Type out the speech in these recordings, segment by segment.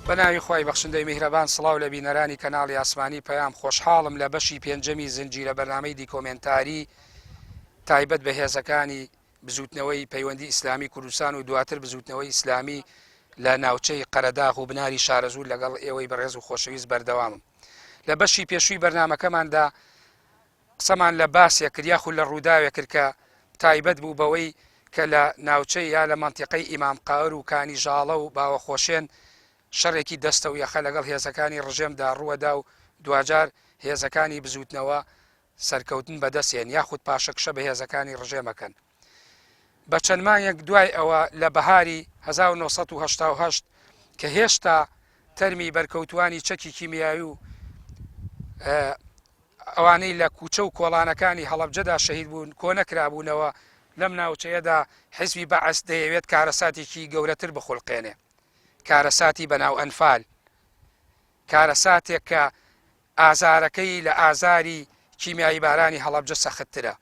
بەناوی خۆی بەخشندەی میهرەبان سڵاو لە بینەرانی کەناڵی ئاسمانی پەیام خۆشحاڵم لە بەشی پێنجەمی زنجیرە بەرنامەی دیکۆمنتاری تایبەت بە هێزەکانی بزوتنەوەی پەیوەندی ئیسلامی کوردستان و دواتر بزوتنەوەی ئیسلامی لە ناوچەی قەرەداغ و بناری شارەزوو لەگەڵ ئێوەی بەڕێز و خۆشەویست بەردەوامم. لە بەشی پێشووی بەرنمەکەماندا قسەمان لە باسیە کردیاخ و لە ڕووداوێ کرد کە تایبەت بوو بەوەی کە لە ناوچەی یا لە منتیقەی ئیمام قاور و کانی ژاڵە و باوەخۆشێن شەڕێکی دەستە و یەخە لەگەڵ هێزەکانی ڕژێمدا ڕووەدا و دوجار هێزەکانی بزوتنەوە سەرکەوتن بەدەستێن یاخود پاشەکشە بە هێزەکانی ڕژێمەکەن. بە چەند مانگێک دوای ئەوە لە بەهاری 1970 کە هێشتا تەرمی بەرکەوتوانی چەکی کیمیایی و ئەوانەی لە کوچە و کۆڵانەکانی هەڵەبجەدا شەهید بوون کۆ نەکرابوونەوە لەم ناوچەیەدا حیزبی بەعەس دەیەوێت کارەساتێکی گەورەتر بخولقێنێ، کارەساتی بەناو ئەنفال، کارەساتێک کە ئازارەکەی لە ئازاری کیمیایی بارانی هەڵەبجە سەختترە.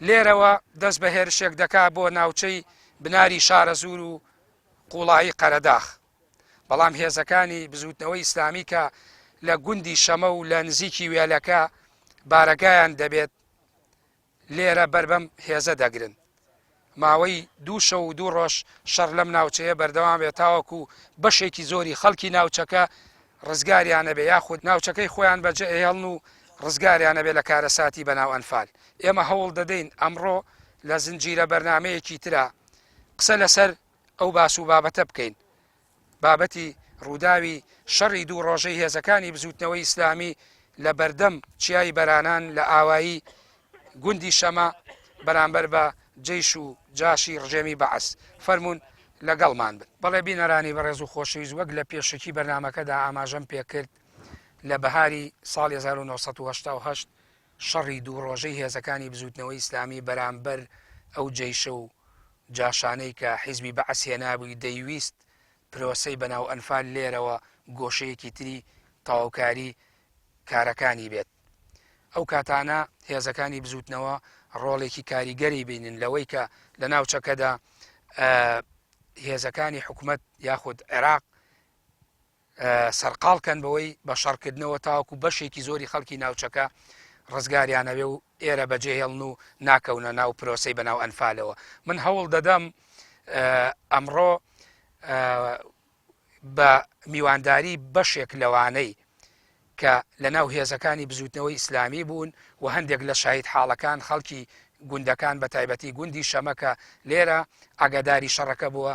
لێرەوە دەست بە هێرشێک دەکا بۆ ناوچەی بناری شارەزور و قوڵایی قەرەداغ، بەڵام هێزەکانی بزوتنەوەی ئیسلامی کە لە گوندی شەمە و لە نزیکی وێلەکە بارەگایان دەبێت لێرە بربەم هێزە دەگرن. ماوەی دوو شەو و دوو ڕۆژ شەڕ لەم ناوچەیە بەردەوام بێت تاوەکو بەشێکی زۆری خەڵکی ناوچەکە ڕزگاریانە بێ یاخود ناوچەکەی خۆیان بەجێ ئێڵن و ڕزگاریانە بێ لە کارەساتی بەناو ئەنفال. ئێمە هەوڵ دەدەین ئەمڕۆ لە زنجیرە بەرنمەیەکی ترا قسە لەسەر ئەو باس و بابەتە بکەین، بابەتی ڕووداوی شەڕی دوو ڕۆژەی هێزەکانی بزوتنەوەی ئیسلامی لە بەردەم چیای بەرانان لە ئاوایی گوندی شەمە بەرامبەر بە جەیش و جاشی ڕژێمی بەعەس. فەرمونون لەگەڵمان بن. بەڵێ بینەرانی بەڕێز و خۆشەویست، وەک لە پێشکی بەرنمەکەدا ئاماژەم پێکرد لە بەهاری ساڵی 1970 شەڕی دوو ڕۆژەی هێزەکانی بزوتنەوەی ئیسلامی بەرامبەر ئەو جەیشە و جاشانەی کە حیزبی بەعەس هێنابووی دەیویست پرۆسەی بەناو ئەنفال لێرەوە گۆشەیەکی تری تەواوکاری کارەکانی بێت. ئەو کاتانە هێزەکانی بزوتنەوە ڕۆڵێکی کاریگەری بینن لەوەی کە لە ناوچەکەدا هێزەکانی حکوومەت یاخود عێراق سەرقاڵکەن بەوەی بە شەڕکردنەوە تاوەکو بەشێکی زۆری خەڵکی ناوچەکە ڕزگاریانەوێ و ئێرە بەجێهێڵن و ناکەونە ناو پرۆسەی بەناو ئەنفالەوە. من هەوڵ دەدەم ئەمڕۆ بە میوانداری بەشێک لەوانەی کە لە ناو هێزەکانی بزوتنەوەی ئیسلامی بوون و هەندێک لە شاهید حاڵەکان خەڵکی گوندەکان بە تایبەتی گوندی شەمەکە لێرە ئاگاداری شەڕەکە بووە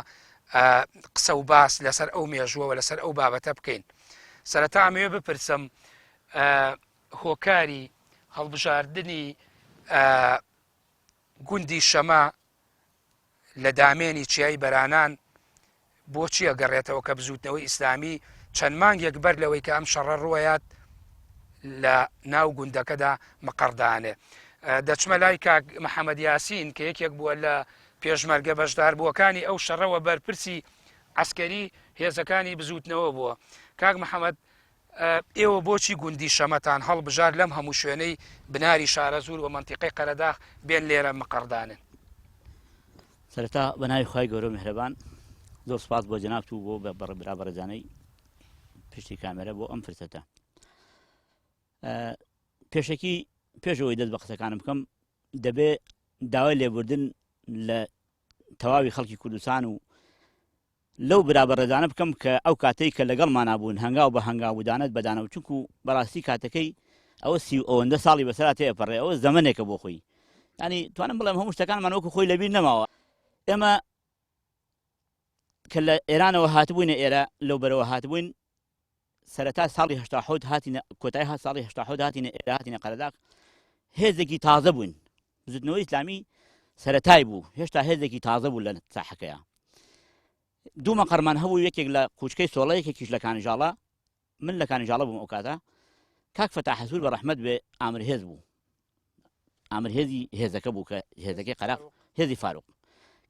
قسە و باس لەسەر ئەو مێژووەوە لەسەر ئەو بابەتە بکەین. سەرەتا ئەمەوێ بپرسم هۆکاری هەڵبژاردننی گوندی شەمە لە دامێنی چیای بەرانان بۆچی ئەگەڕێتەوە کە بزوتنەوەی ئیسلامی چەند مانگێک بەر لەوەی کە ئەم شەڕە ڕوەیات لە ناو گوندەکەدا مەقەردانێ. دەچمە لای کاک محەممەد یاسین کە یەکێک بووە لە پێشمەرگە بەشدار بووەکانی ئەو شەڕەوە بەرپرسی عسکەری هێزەکانی بزوتنەوە بووە. کاک محەممەد، ئێوە بۆچی گوندی شەمەتان هەڵبژار لەم هەموو شوێنەی بناری شارەزور و منتیقەی قەرەداغ بێن لێرە مەقەردانن؟ سەرەتا بەناوی خی گەورە میهرەبان زۆر سپاس بۆ جەناب و بۆ برابەرزانەی پشتی کامێرە بۆ ئەم فرسەتە. پێشەکی پێشەوەی دەست بە قسەکانم بکەم دەبێ داوای لێبوردن لە تەواوی خەڵکی کوردستان و لەو برابەرەدانە بکەم کە ئەو کاتەی کە لەگەڵمان نابوون هەنگاو بە هەنگاوودانت بەدانە و چونکو بەڕاستی کاتەکەی ئەوە ئەوەندە ساڵی بەسەرات تێپەڕێ ئەوە زەمنێکە بۆ خۆی، ینی توانم بڵێم هەموو شتەکانمان وەکو خۆی لەبیر نەماوە. ئێمە کە لە ئێرانەوە هاتبووینە ئێرە لەو بەرەوە هاتبووین سەرەتا ساڵی 1970 هاتینە کۆتای ساڵی 1970 هاتینە ئێرە هاتینە قەرەداغ هێزێکی تازە بوون. بزوتنەوەی ئیسلامی سەرەتای بوو، هێشتا هێزێکی تازە بوو لە ساحەکەیە. دوو مەقەرمان هەبوو، یەکێک لە قوچکەی سۆڵە، یەکێکیش لە کانیژاڵە. من لە کانیژاڵە بووم ئەو کاتە. کاک فەتاح حەسوور بە ڕەحمەت بێ ئامر هێز بوو، ئامر هێزی هێزەکە بوو کە هێزەکەی قەرەق هێزی فاروق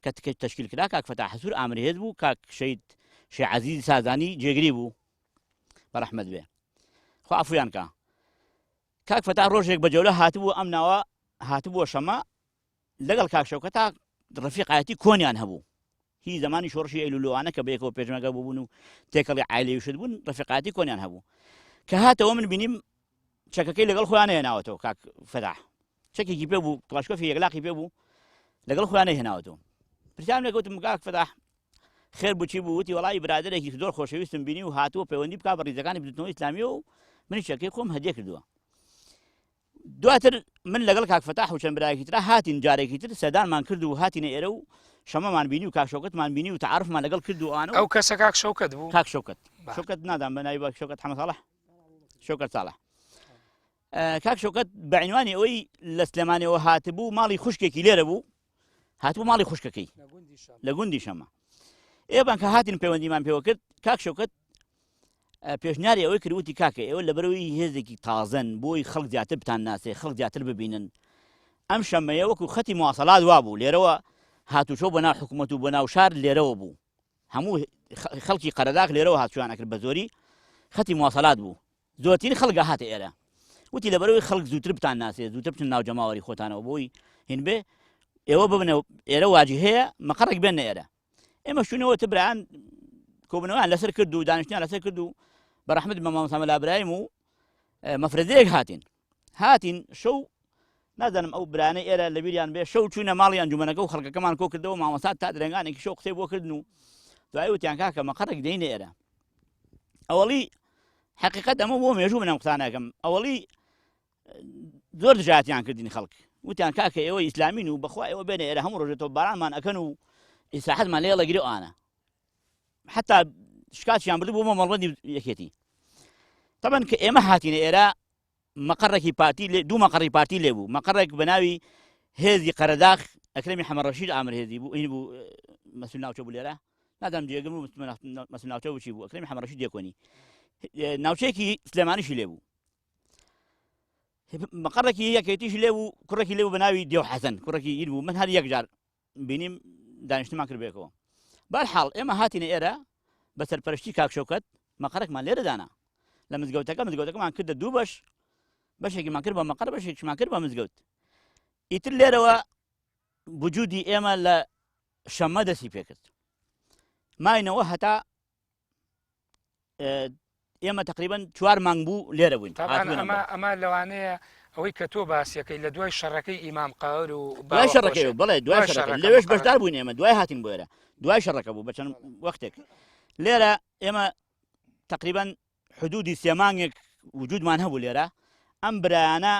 کە تەشکیل کرا. کاک فەتاح حەسوور ئامر هێز بوو، کاک شەید شێخ عەزیزی سازانی جێگری بوو بە ڕەحمەت بێ خوا عەفویان کە. کاک فەتاح ڕۆژێک بە جەولە هاتبووە ئەم ناوە هاتبووە شەمە لەگەڵ کاک شەوکەتا ڕەفیق ئایەتی کۆنیان هەبوو، هی زمانی شۆڕشی ئەیلولووانە کە بەیەکەوە پێشمەگە بوون و تێکەڵی عایلەویشت بوون ڕفیقاتی کۆنیان هەبوو کە هاتەوە من بینیم چەکەکەی لەگەڵ خۆیان هێناوەتەوە کاک فەتاح چەکێکی پێ بوو کڵاشکۆفی یەکلاقی پێ بوو لەگەڵ خۆیان هێناوەتەوە پرسیارم لێ گوتم کاک فەتاح خێر بچی بوو وتی وەڵی برادێکی زۆر خۆشەویستم بینی و هاتووە پەیوەندی بکا بە ڕیزەکانی بزوتنەوەی ئیسلامیەوە و منی چەکەی خۆم هەدیە کردووە دواتر من لەگەڵ کاک فەتاح و چەند برایەکی ترا هاتین جارێکی تر سەدانمان کرد و هاتینە ئێرە و شەمەمان بینی و کاک شەوکەتمان بینی و تعارفمان لەگەڵ کرد و ئەوانە ئەو کەسە کاک شەوکەت بوو کاک شەوکەت نادام بەناوی بە شەوکەت حەمەد ساڵح شەوکەت ساڵح کاک شەوکەت بە عنوانی ئەوەی لە سلێمانیەوە هاتبوو ماڵی خوشکێکی لێرە بوو هاتبوو ماڵی خوشکەکەی لە گوندی شەمە ئێبان کە هاتین پەیوەندیمان پێوە کرد کاک شەوکەت پێشنیاری ئەوەی کردوتی کاکە ئێوە لەبەرەوەی هێزێکی تازەن بۆی خەڵک زیاتر بتان ناسێ خەڵک زیاتر ببینن ئەم شەمەیە وەکو خەتی مواصلات وا بوو لێرەوە هاتوچۆ بە ناو حکوومەت و بە ناو شار لێرەوە بوو هەموو خەڵکی قەرەداغ لێرەوە هاتوویانە کرد بە زۆری خەتی مواصلات بوو زۆرترین خەڵکە هاتە ئێرە وتی لەبەرەوەی خەڵک زووتر بتان ناسێ زووتر بچن ناو جەماوەری خۆتانەوە بۆی هین بێ ئێوە ببنە ئێرە واجی هەیە مەقەڕێک بێنە ئێرە ئێمە شوونەوە تبران کۆبنەوەیان لەسەر کرد و دانیشتیان لەسەر کرد و بەڕەحمەت بە مامۆستا مەلابراهیم و مەفرەدەیەک هاتین شەو نازانم ئەو برانە ئێرە لە بیریان بێ شەو چوونە ماڵی ئەنجومەنەکە و خەڵکەکەمان کۆ کردەوە مامۆستا تا درێنگانێکی شەو قسەی بۆ کردن و دوای وتیان کاکە مەقەڕێک دەینە ئێرە ئەوەڵی حقیقەت ئەمە بۆ مێژوو منەم قسانەکەم ئەوەڵی زۆر دژاتیان کردین خەڵک وتیان کاکە ئێوە ئیسلامین و بەخوا ئێوە بێنە ئێرە هەموو ڕۆژێتەوە بارانمان ئەکەن و ئیساحەتمان لێ لەگری ئەوانە حتا شکاتیان بردو بۆ مەڵبەندی یەکێتی طبعا کە ئێمە هاتینە ئێرە مەقەڕێکی پارتی دوو مەقەڕی پارتی لێ بوو مەقەڕێک بەناوی هێزی قەرەداغ ئەکرەمی حەمەڕەشید ئامر هێزی بوو این بوو مەسئول ناوچە بوو لێرە نادام جێگەم و مەسئول ناوچە بوو چی بوو ئەکرەمی حەمەڕەشید دێکۆنی ناوچەیەکی سلێمانیشی لێ بوو مەقەڕێکی یەکێتیش لێ بوو کوڕێکی لێ بوو بەناوی دێو حەسەن کوڕێکی این بوو من هەر یەک جار بینیم دانیشتمان کرد بێکەوە بەرحاڵ ئێمە هاتینە ئێرە بە سەرپەرشتی کاک شەوکەت مەقەڕێکمان لێرە دانا لە مزگەوتەکەمان کردە دوو بەشێکیمان کرد بە مەقەڕ بەشێکیمان کرد بە مزگەوت ئیتر لێرەوە وجودی ئێمە لە شەمە دەستی پێکرد ماینەوە هەتا ئێمە تقریبا 4 مانگ بوو لێرە بووین ئەمە لەوانەیە ئەوەی کە تۆ باسیەکەی لە دوای شەڕەکەی ئیمام قاور و دوای شەڕەکەی بڵێ دوای شەڕەکە لەوێش بەشدار بووین ئێمە دوای هاتین بۆ ئێرە دوای شەڕەکە بوو بەچەند وەختێک لێرە ئێمە تقریبا حدودی 3 مانگێک وجودمان هەبوو لێرە ئەم برایانە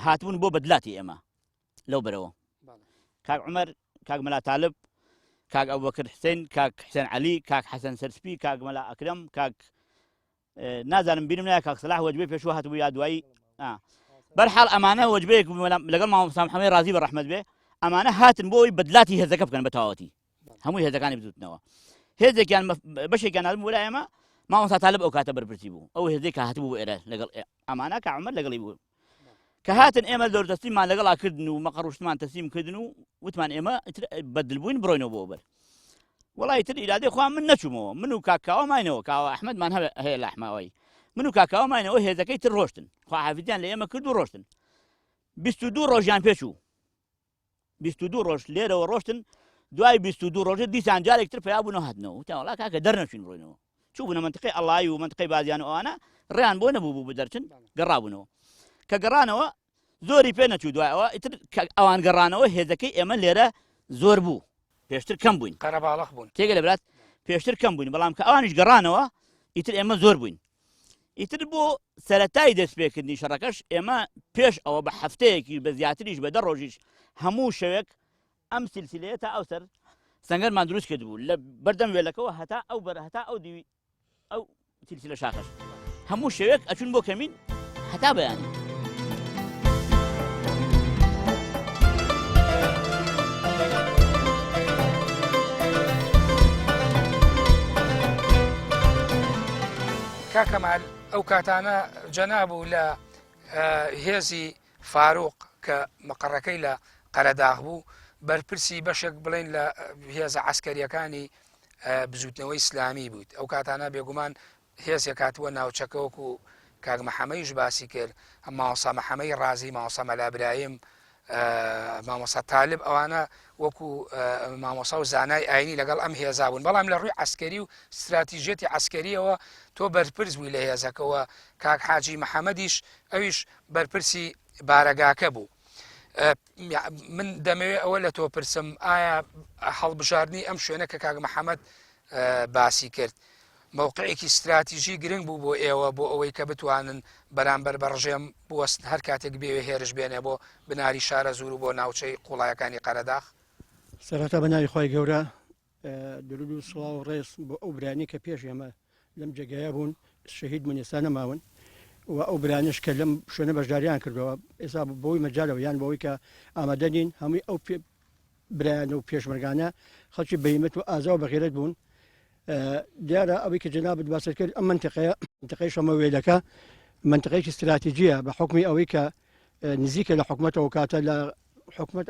هاتبوون بۆ بەدلاتی ئێمە لەو بەرەوە کاک عومەر کاک مەلا تالب کاک ئەبوبەکر حسێن کاک حسێن عەلی کاک حەسەن سەرسپی کاک مەلا ئەکرەم کاک نازانم بینم نایە کاک سەلاح وەجبەی پێشوە هاتبوو یا دوایی بەرحاڵ ئەمانە وەجبەیەک لەگەڵ مامۆستا محەممەد ڕازی بە ڕەحمەت بێ ئەمانە هاتن بۆی بەدلاتی هێزەکە بکەن بە تەواوەتی هەمووی هێزەکانی بزوتنەوە هێزێکیان بەشێکیان هاتبوو بۆ لای ئێمە مامۆستا تالب ئەو کاتە بەرپرسی بوو ئەو هێزەی کە هاتبوو ئێرە لەگەڵ ئەمانە کە عومەر لەگەڵی بوو کە هاتن ئێمە زۆردەستیمان لەگەڵا کردن و مەقەڕوشتمان تەسلیم کردن و وتمان ئێمە بەدلبووین بڕۆینەوە بۆ بەر وڵی تر ئیرادەی خۆیان من نەچوومەوە من و کاکاوە ماینەوە کاوە ئەحمەدمان هەیە لە ئەحماوەی من و کاکاوە ماینەوە هێزەکەی تر ڕۆشتن خواحافیزیان لە ئێمە کرد و ڕۆشتن 22 ڕۆژیان پێچوو 22 ڕۆژ لێرەوە ڕۆشتن دوای 22 ڕۆژە دیسان جارێک تر پیا بوونەوە هاتنەوە وتیان وڵا کاکە دەرنەچوین بڕۆینەوە چوو بوونە منتقەی ئەڵای و منتقەی بازیان و ئەوانە ڕێیان بۆ نەبوو بوو بدەرچن گەڕابوونەوە کە گەڕانەوە زۆری پێ نەچوو دوایەوە ئیتر ئەوان گەڕانەوە هێزەکەی ئێمە لێرە زۆر بوو پێشتر کەم بووین قەرەباڵغ بوون تێگە لەبرات پێشتر کەم بووین بەڵام کە ئەوانیش گەڕانەوە ئیتر ئێمە زۆر بووین ئیتر بۆ سەرەتای دەستپێکردنی شەڕەکەش ئێمە پێش ئەوە بە هەفتەیەکی بە زیاتریش بە 10 ڕۆژیش هەموو شەوێک ئەم سیلسیلەیە تا ئەو سەر سەنگەرمان دروست کردبوو لە بەردەم وێلەکەەوە هەتا ئەو بەر هەتا ئەو دیوی ئەو سیلسیلە شاخەش هەموو شەوێک ئەچون بۆ کەمین هەتا بەیانی کاکەمال ئەو کاتانە جەنابوو لە هێزی فاروق کە مەقەڕەکەی لە قەرەداغ بوو بەرپرسی بەشێک بڵێن لە هێزە عەسکەریەکانی بزوتنەوەی ئیسلامی بوویت ئەو کاتانە بێگومان هێزێک هاتووە ناوچەکەوەکو کاک محەممەدیش باسی کرد مامۆستا محەممەدی ڕازی مامۆستا مەلابراهیم مامۆستا تالب ئەوانە وەکو مامۆسا و زانای ئاینی لەگەڵ ئەم هێزا بوون بەڵام لە ڕووی عسکەری و استراتیژێتی عسکەریەوە تۆ بەرپرس بووی لە هێزەکەەوە کاک حاجی محەممەدیش ئەویش بەرپرسی بارەگاکە بوو. من دەمەوێت ئەوە لە تۆ پرسم ئایا هەڵبژاردننی ئەم شوێنە کە کاک محەممەد باسی کرد مووقعێکی استراتیژی گرنگ بوو بۆ ئێوە بۆ ئەوەی کە بتوانن بەرامبەر بەڕژێم بوەست هەر کاتێک بێوێ هێرش بێنێ بۆ بناری شارە زور و بۆ ناوچەی قوڵایەکانی قەرەداغ. سەرەتا بە ناوی خۆی گەورە درود و سڵاو و ڕێز بۆ ئەو برانی کە پێش ئێمە لەم جێگایە بوون شەهید بوون ئێستا نەماون و ئەو برانش کە لەم شوێنە بەشداریان کردەوە ئێستا بۆی مەجارەوە یان بۆەوەی کە ئامادەنین هەمووی ئەو برایان و پێشمەرگانە خەڵکی بەیمەت و ئازا و بەغیرەت بوون. دیارە ئەوەی کە جنابت باست کرد ئەم منتقەی شەمەوێلەکە منتقەیەکی استراتیژیە بە حکمی ئەوەی کە نزیکە لە حکوومەتەوە کاتە لە حکوومەت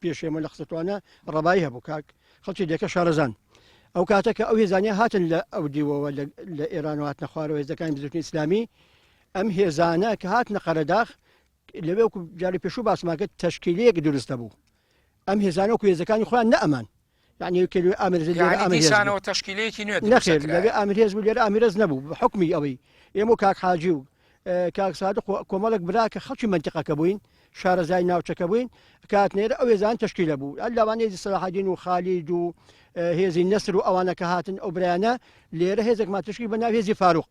پێشێمە لە قسەتوانە ڕەبایی هەبوو کاک خەڵکی دێکە شارەزان ئەو کاتەکە ئەو هێزانیا هاتن لە ئەو دیوەوە لە ئێران و هاتنە خوارەوە هێزەکانی بزرگنی ئیسلامی ئەم هێزانە کە هاتنە قەرەداغ لەوێ وەکو جاری پێشوو باسماکە تەشکیلەیەک دروستە بوو ئەم هێزانە وەکو هێزەکانی خۆیان نەئەمان يعني كلمة آمر يعني تشكيليكي نوت نخير لا آمر هيز ولا آمر هيز نبو بحكمي أوي يمو كاك حاجيو كاك صادق كمالك براك خلش منطقة كبوين شارع زي ناوتش كبوين كانت نير أو يزان تشكيلة بو ألا واني صلاح الدين وخالد و هيزي النصر وأوانا كهاتن أو برانا ليرة هيزك ما تشكيل بنا هيزي فاروق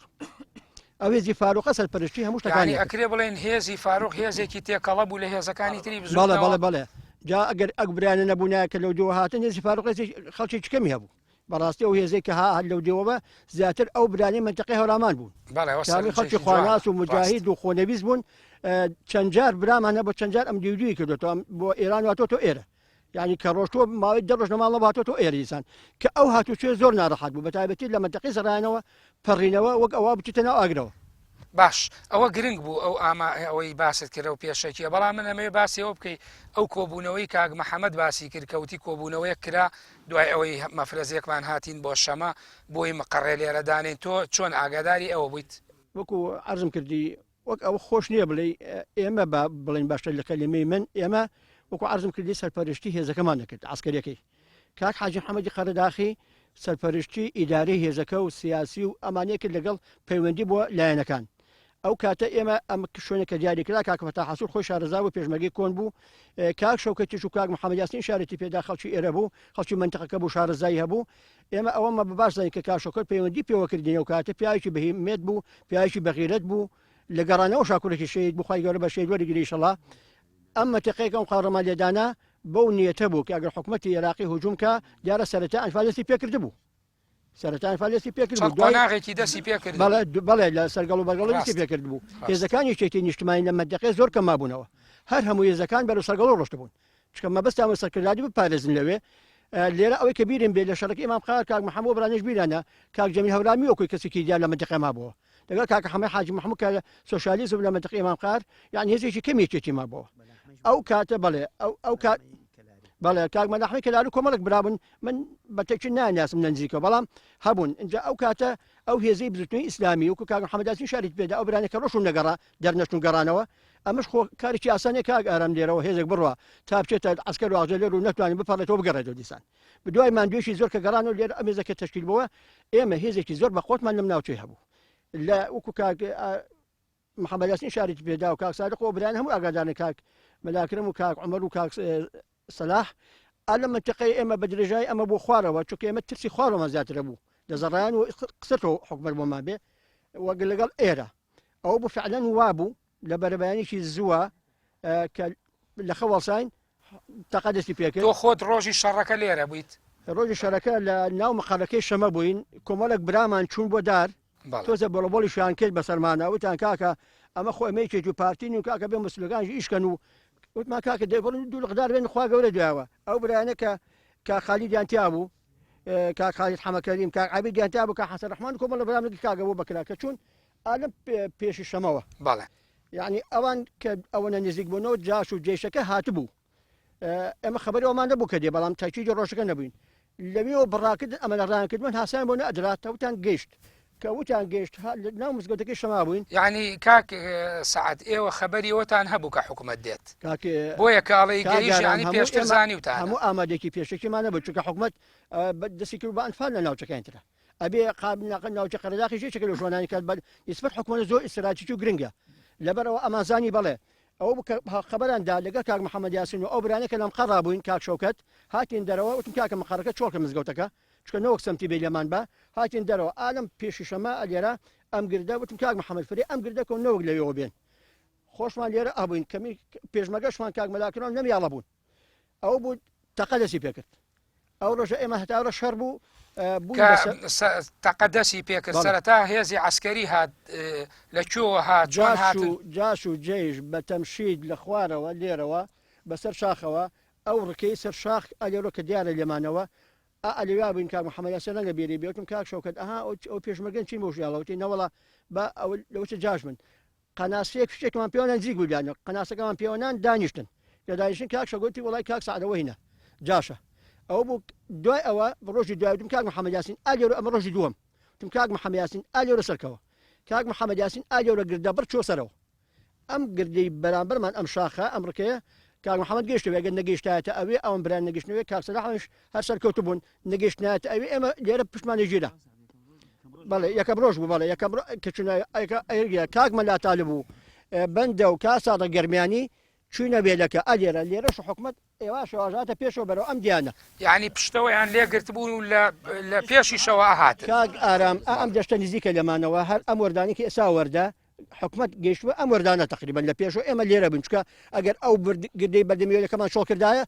أو هيزي فاروق أصل برشتيها مش تكاني يعني أكري بلين هيزي فاروق هيزي كي تيقلب ولا هيزا كاني تري بزوج بلا جا أقبران نبونا كلو جو هاتن هيزي فاروق خلشي كم يهبو براستي أو هيزي كها لو جوابه زاتر أو براني منطقة هرامان بون بلا وصل خلشي خواناس ومجاهد وخونبيز بون چنجار برام أنا بو چنجار أم ديودي كدو تو بو إيران واتو تو إيرة يعني كروشتو ما يدرج نما الله باتو تو إيرة إنسان كأو هاتو شيء زورنا راحت بو بتاعتي لما تقيس رانوا فرينوا وقوا بتتنا أقروا باش ئەوە گرنگ بوو ئەو ئەوەی باست کرد و پێشەکیە بەڵام من ئەمەوێ باسیەوە بکەی ئەو کۆبوونەوەی کاک محەممەد باسی کرد کەوتی کۆبوونەوەی کرا دوای ئەوەی مەفرەزیەکمان هاتین بۆ شەمە بۆی مەقەڕێ لێرەدانین تۆ چۆن ئاگاداری ئەوە بوویت وەکو عەرزم کردی وەک ئەو خۆش نییە بڵێ ئێمە بڵین باشتر لە کەلیمەی من ئێمە وەکو عەرزم کردی سەرپەرشتی هێزەکەمان دەکرد عەسکەریەکەی کاک حاجی محەممەدی قەرەداخی سەرپەرشتی ئیدارەی هێزەکە و سیاسی و ئەمانەیە کرد لەگەڵ پەیوەندی بۆ لایەنەکان ئەو کاتە ئێمە ئەم شوێنەکە دیاری کرا کاک فەتا حەسوور خۆی شارەزا و پێشمەرگی کۆن بوو کاک شەوکەتیش و کاک محەممەد یاسین شارەتی پێدا خەڵکی ئێرە بوو خەڵکی منتەقەکە بوو شارەزایی هەبوو ئێمە ئەوەمە بەباش زانین کە کاشۆکەت پەیوەندی پێوەکردینە و کاتە پیاوێکی بەهیمێت بوو پیاوێکی بەغیرەت بوو لە گەڕانەوە شاکوورێکی شەید بوو خوای گەورە بە شەید وەرگری ئینشەڵا ئەم مەتەقەیەکە ئەم قاڕەمان لێدانا بەو نیەتە بوو کە ئەگەر حکوومەتی عێراقی هجووم کە دیارە سەرەتا ئەنفاڵەتی پێکرد بوو سەرەتا ئەنفاڵەتی پێکرد قۆناغێکی دەستی پێکرد بەڵێ لە سەرگەڵ و بەرگەڵ دەستی پێکرد بوو هێزەکانی شتێکی نیشتمانی لە مەنطقەی زۆر کەم مابوونەوە هەر هەموو هێزەکان بەرەو سەرگەڵ ڕۆشت بوون چکە مەبەستیان سەرکردانی بپارێزن لەوێ لێرە ئەوەی کە بیرم بێ لە شەڕەکەی ئیمام خار کاک محەممەد برانش بیرانە کاک جەمیل هەورامی وەکوی کەسێکی دیار لە مەنطقەی مابووە لەگەڵ کاک حەمەد حاجی محەممەد کە سۆشیالیزم لە مەنطقەی ئیمام خار یعنی هێزێکی کەمێکێکی مابووە ئەو کاتە بەڵێ ئەو کات بەڵێ کاک مەلەحمەد کەلاری کۆمەڵک برابن من بەتەکی ناناسم نزیکەوە بەڵام هەبوون اینجا ئەو کاتە ئەو هێزەی بزرگترین ئیسلامی وەکو کاک محەممەد یاسین شاریت پێدا ئەو برانێکە ڕۆشون نەگەڕا دەرنەچون گەڕانەوە ئەمەش خۆ کارێکی ئاسانێک کاک ئارام لێرەوە هێزێک بڕوە تا بچێتە عەسکەر و ئاژەلێر و نەتوانێت بپەڕێتەوە بگەڕێتەوە دیسان بدوای ماندوێشی زۆر کە گەڕانەوە لێرە ئەم هێزەکە تەشکیل بووە ئێمە هێزێکی زۆر بە قۆتمان لەم ناوچەی هەبوو لە وەکو کاک محەممەد یاسین شاریت پێدا و کاک سادق و بران هەموو ئاگادارن کاک مەلاکرم و کاک عومەر و کاک سەلاح ئەلە منتەقەی ئێمە بە درێژای ئەمە بۆ خوارەوە چونکە ئێمە ترسی خوارەوەمان زیاترە بوو لە زەڕایان و قسەتەوە حکومەت بۆمان بێ وەک لەگەڵ ئێرە ئەو بۆ فعلەن وابوو لە بەرەبەیانێکی زووە کە لە خەوەڵساین تەقە دەستی پێکرد تۆ خۆت ڕۆژی شەڕەکە لێرە بوویت ڕۆژی شەڕەکە لە ناو مەقەڵەکەی شەمە بووین کۆمەڵک برامان چوون بۆ دار تۆزە بەڵۆبۆڵیشیان کرد بە سەرمانە وتان کاکە ئەمە خۆ ئەمەیەکێک و پارتین و کاکە بێ مسلەکانشی ئیشکەن و وتمان کاکە دەیبڕن دوو لەقدار بێن خوا گەورە دوایەوە ئەو برایانە کە خالیدیان تیا بوو کاک خالید حەمەکەریم کاک عەبیدیان تیا بوو کە حەسەن ڕەحمان کۆمەڵە برامێکی کاکە بۆ بەکراکە چوون ئالەم پێشی شەمەوە بەڵێ یعنی ئەوان کە ئەوەنە نزیک بوونەوە جاش و جێشەکە هاتبوو ئێمە خەبەری ئەومان نەبوو کە دێ بەڵام تاکیدی ڕۆژەکە نەبووین لەوێەوە بڕاکرد ئەمە لە ڕانکردن هاسان بۆ نەئەدرات تەوتان گەیشت کە وتیان گەشت ناو مزگەوتەکەی شەما بووین یعنی کاک سعد ئێوە خەبەری ئەوتان هەبوو کە حکوومەت دێت بۆیە کاڵی گەیشت ینی پێشتر زانی وتان هەموو ئامادێکی پێشێکیمانە بوو چونکە حکوومەت دەستی کرد بە ئەنفال لە ناوچەکان ترە ئەبێ ناوچە قەرەداخی شێچەکە لە ژوانانی کات نسبەت حکوومەت زۆر ئیستراتیجی و گرنگە لەبەرەوە ئەمازانی بەڵێ ئەو خەبەراندا لەگەڵ کاک محەممەد یاسین و ئەو برانەکە لەم قەڕا بووین کاک شەوکەت هاتین دەرەوە وتم کاکە مەخەرەکە چۆڵکە مزگەوتەکە چکە نەوەک سەمتی بێ لێمان بە هاتین دەرەوە ئالم پێشی شەما ئەلێرە ئەم گردە وتم کاک محەممەد فری ئەم گردەکە نەوەک لەوێەوە بێن خۆشمان لێرە ئەبووین کەمی پێشمەگەشمان کاک مەلاکردن نەمیاڵە بوون ئەو بوو تەقە دەسی پێکرد ئەو ڕۆژە ئێمە هەتاڕە شەر بوو تەقەدەسی پێکرد سەرەتا هێزی عسکەری هات لەکوێوە هات جاش و جێژ بە تەمشید لە خوارەوە لێرەوە بەسەر شاخەوە ئەو ڕکەی سەر شاخ ئەلێرۆ کە دیارە لێمانەوە ئەلێوا بووین کاک محەممەد یاسین ڕەنگە بێری بێتم کاک شەوکەت ئەها ئەو پێشمەرگەن چی بۆژیاڵەوتی نەوەڵا بە ئەو لەوتە جاش من قەناسەیەک فشتێکمان پێوە نزیک بوویانە قەناسەکەمان پێوەنان دانیشتن کە دانیشتن کاک شەگوتی وڵای کاک سعدەوە هینە جاشە ئەو بوو دوای ئەوە ڕۆژی دوایتم کاک محەممەد یاسین ئالێرە ئەمە ڕۆژی دووەم تم کاک محەممەد یاسین ئالێرە سەرکەوە کاک محەممەد یاسین ئالێرە گردە بڕ چۆ سەرەوە ئەم گردەی بەرامبەرمان ئەم شاخە ئەم ڕکەیە کاک محەممەد گەشتەوە ئەگەر نەگەیشتایەتە ئەوێ ئەوم بران نەگەشتنەوەی کاک سەلاحش هەر سەرکەوتو بوون نەگەشتنایەتە ئەوێ ئێمە لێرە پشتمانی ژیرە بەڵێ یەکەم ڕۆژ بوو بەڵێ یەکەم کەچونە کاک مەلاتاالب بوو بەندە و کاسادە گەرمیانی چوینە بێلەکە ئەلێرە لێرەش حکومت ئێوە شەواژاتە پێشەوە بەرەوە ئەم دیانە یعنی پشتەوەیان لێگرت بوون و لە پێشیشەوە هات کاک ئارام ئەم دەشتە نزیکە لەمانەوە هەر ئەم وەردانێکی ئێسا وەردە حکومت گەیشتوە ئەم وەردانە تقریبا لە پێشەوە ئێمە لێرە بن چکە ئەگەر ئەو گردەی بەردەمیێلەکەمان شۆ کردایە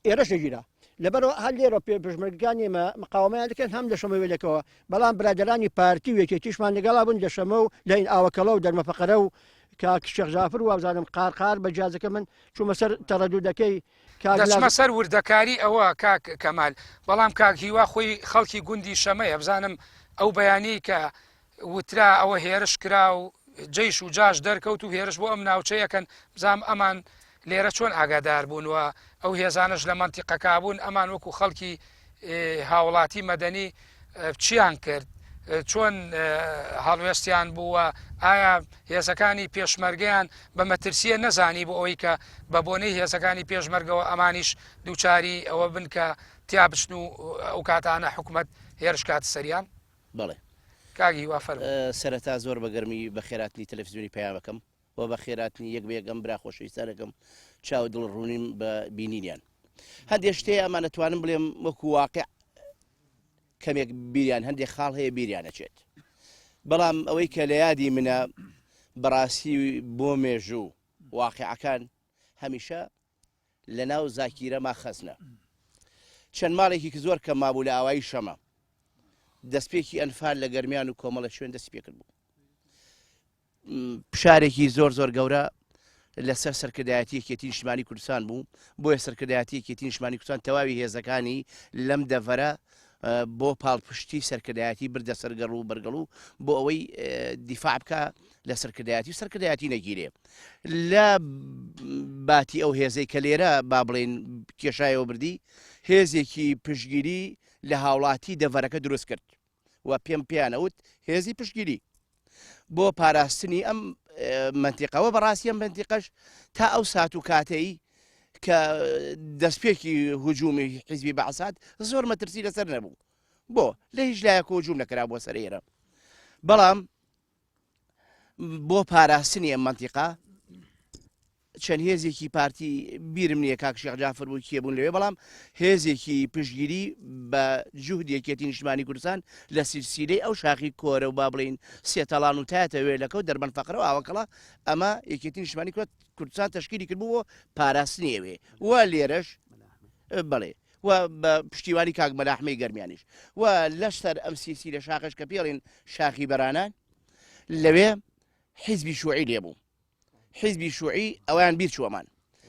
ئێرەش نەگیرا لەبەرەوە هەر لێرە پێشمەرگەکانی مقاومەیان دەکەن هەم لە شەمەوێلەکەوە بەڵام برادرانی پارتی وێکێتیشمان لەگەڵا بوون لە شەمە و لەین ئاوەکەڵە و دەرمەفەقەرە و کاک شێخ جافر وابزانم قارقار بە جیازەکە من چوومە سەر تەڕەدوودەکەی دەچمە سەر وردەکاری ئەوە کاک کەمال بەڵام کاک هیوا خۆی خەڵکی گوندی شەمەیە بزانم ئەو بەیانی کە وترا ئەوە هێرش کرا و جەیش و جاش دەرکەوت و هێرش بۆ ئەم ناوچەیەکەن بزانم ئەمان لێرە چۆن ئاگادار بوونەوە ئەو هێزانش لە منتیقەکە بوون ئەمان وەکو خەڵکی هاوڵاتی مەدەنی چیان کرد چۆن هەڵوێستیان بووە ئایا هێزەکانی پێشمەرگیان بە مەترسیە نەزانی بۆ ئەوەی کە بە بۆنەی هێزەکانی پێشمەرگەوە ئەمانیش دووچاری ئەوە بن کە تیا بچن و ئەو کاتانە حکوومەت هێرش کات سەریان بڵێ کاگی وافەر سەرەتا زۆر بەگەرمی بە خێراتنی تەلەڤیزیۆنی پەیامەکەم و بە خێراتنی یەک بەیەکەم برا خۆشەویستانەکەم چاو دڵڕوونیم بە بینینیان هەندێک شتێ ئەمان نەتوانم بڵێم وەکو واقع کەمێک بیریان هەندێک خاڵ هەیە بیریانەچێت بەڵام ئەوەی کە لە یادی منە بەڕاستی بۆ مێژوو واقعەکان هەمیشە لە ناو زاکیرەما خەزنە چەند ماڵێکی کە زۆر کە مابوو لە ئاوایی شەمە دەستپێکی ئەنفال لە گەرمیان و کۆمەڵە شوێن دەست پێکرد بوو پشارێکی زۆر زۆر گەورە لەسەر سەرکردایەتی یەکێتی نیشتیمانی کوردستان بوو بۆیە سەرکردایەتی یەکێتی نیشتیمانی کوردستان تەواوی هێزەکانی لەم دەڤەرە بۆ پاڵپشتی سەرکردایەتی بردە سەرگەڕ و بەرگەڵ و بۆ ئەوەی دیفاع بکە لە سەرکردایەتی و سەرکردایەتی نەگیرێ لە باتی ئەو هێزەی کە لێرە با بڵێن کێشایەوە بردی هێزێکی پشتگیری لە هاوڵاتی دەڤەرەکە دروست کرد و پێم پیانەوت هێزی پشتگیری بۆ پاراستنی ئەم منتیقەوە بەڕاستی ئەم منتیقەش تا ئەو سات و کاتەی کە دەستپێکی هجوومی حیزبی بەعساد زۆر مەترسی لەسەر نەبوو بۆ لە هیچ لایەکە هجووم نەکرا بۆ سەر ئێرە بەڵام بۆ پاراستنی ئەم منتیقە چەند هێزێکی پارتی بیرم نییە کاک شێخ جافر بوو کێبوون لەوێ بەڵام هێزێکی پشتگیری بە جوهد یەکێتی نیشتیمانی کوردستان لە سیلسیلەی ئەو شاخی کۆرە و با بڵێن سێتەڵان و تایەتە وێلەکە و دەربەن فەقرە و ئاوەکەڵە ئەمە یەکێتی نیشتیمانی کوردستان تەشکیلی کردبووە پاراستنی ئەوێ و لێرەش بڵێ و بە پشتیوانی کاک مەلاحمەی گەرمیانیش و لەشتەر ئەم سیلسیلە شاخش کە پێڵێن شاخی بەرانان لەوێ حیزبی شوعی لێبوو حیزبی شوعی ئەویان بیر چووەمان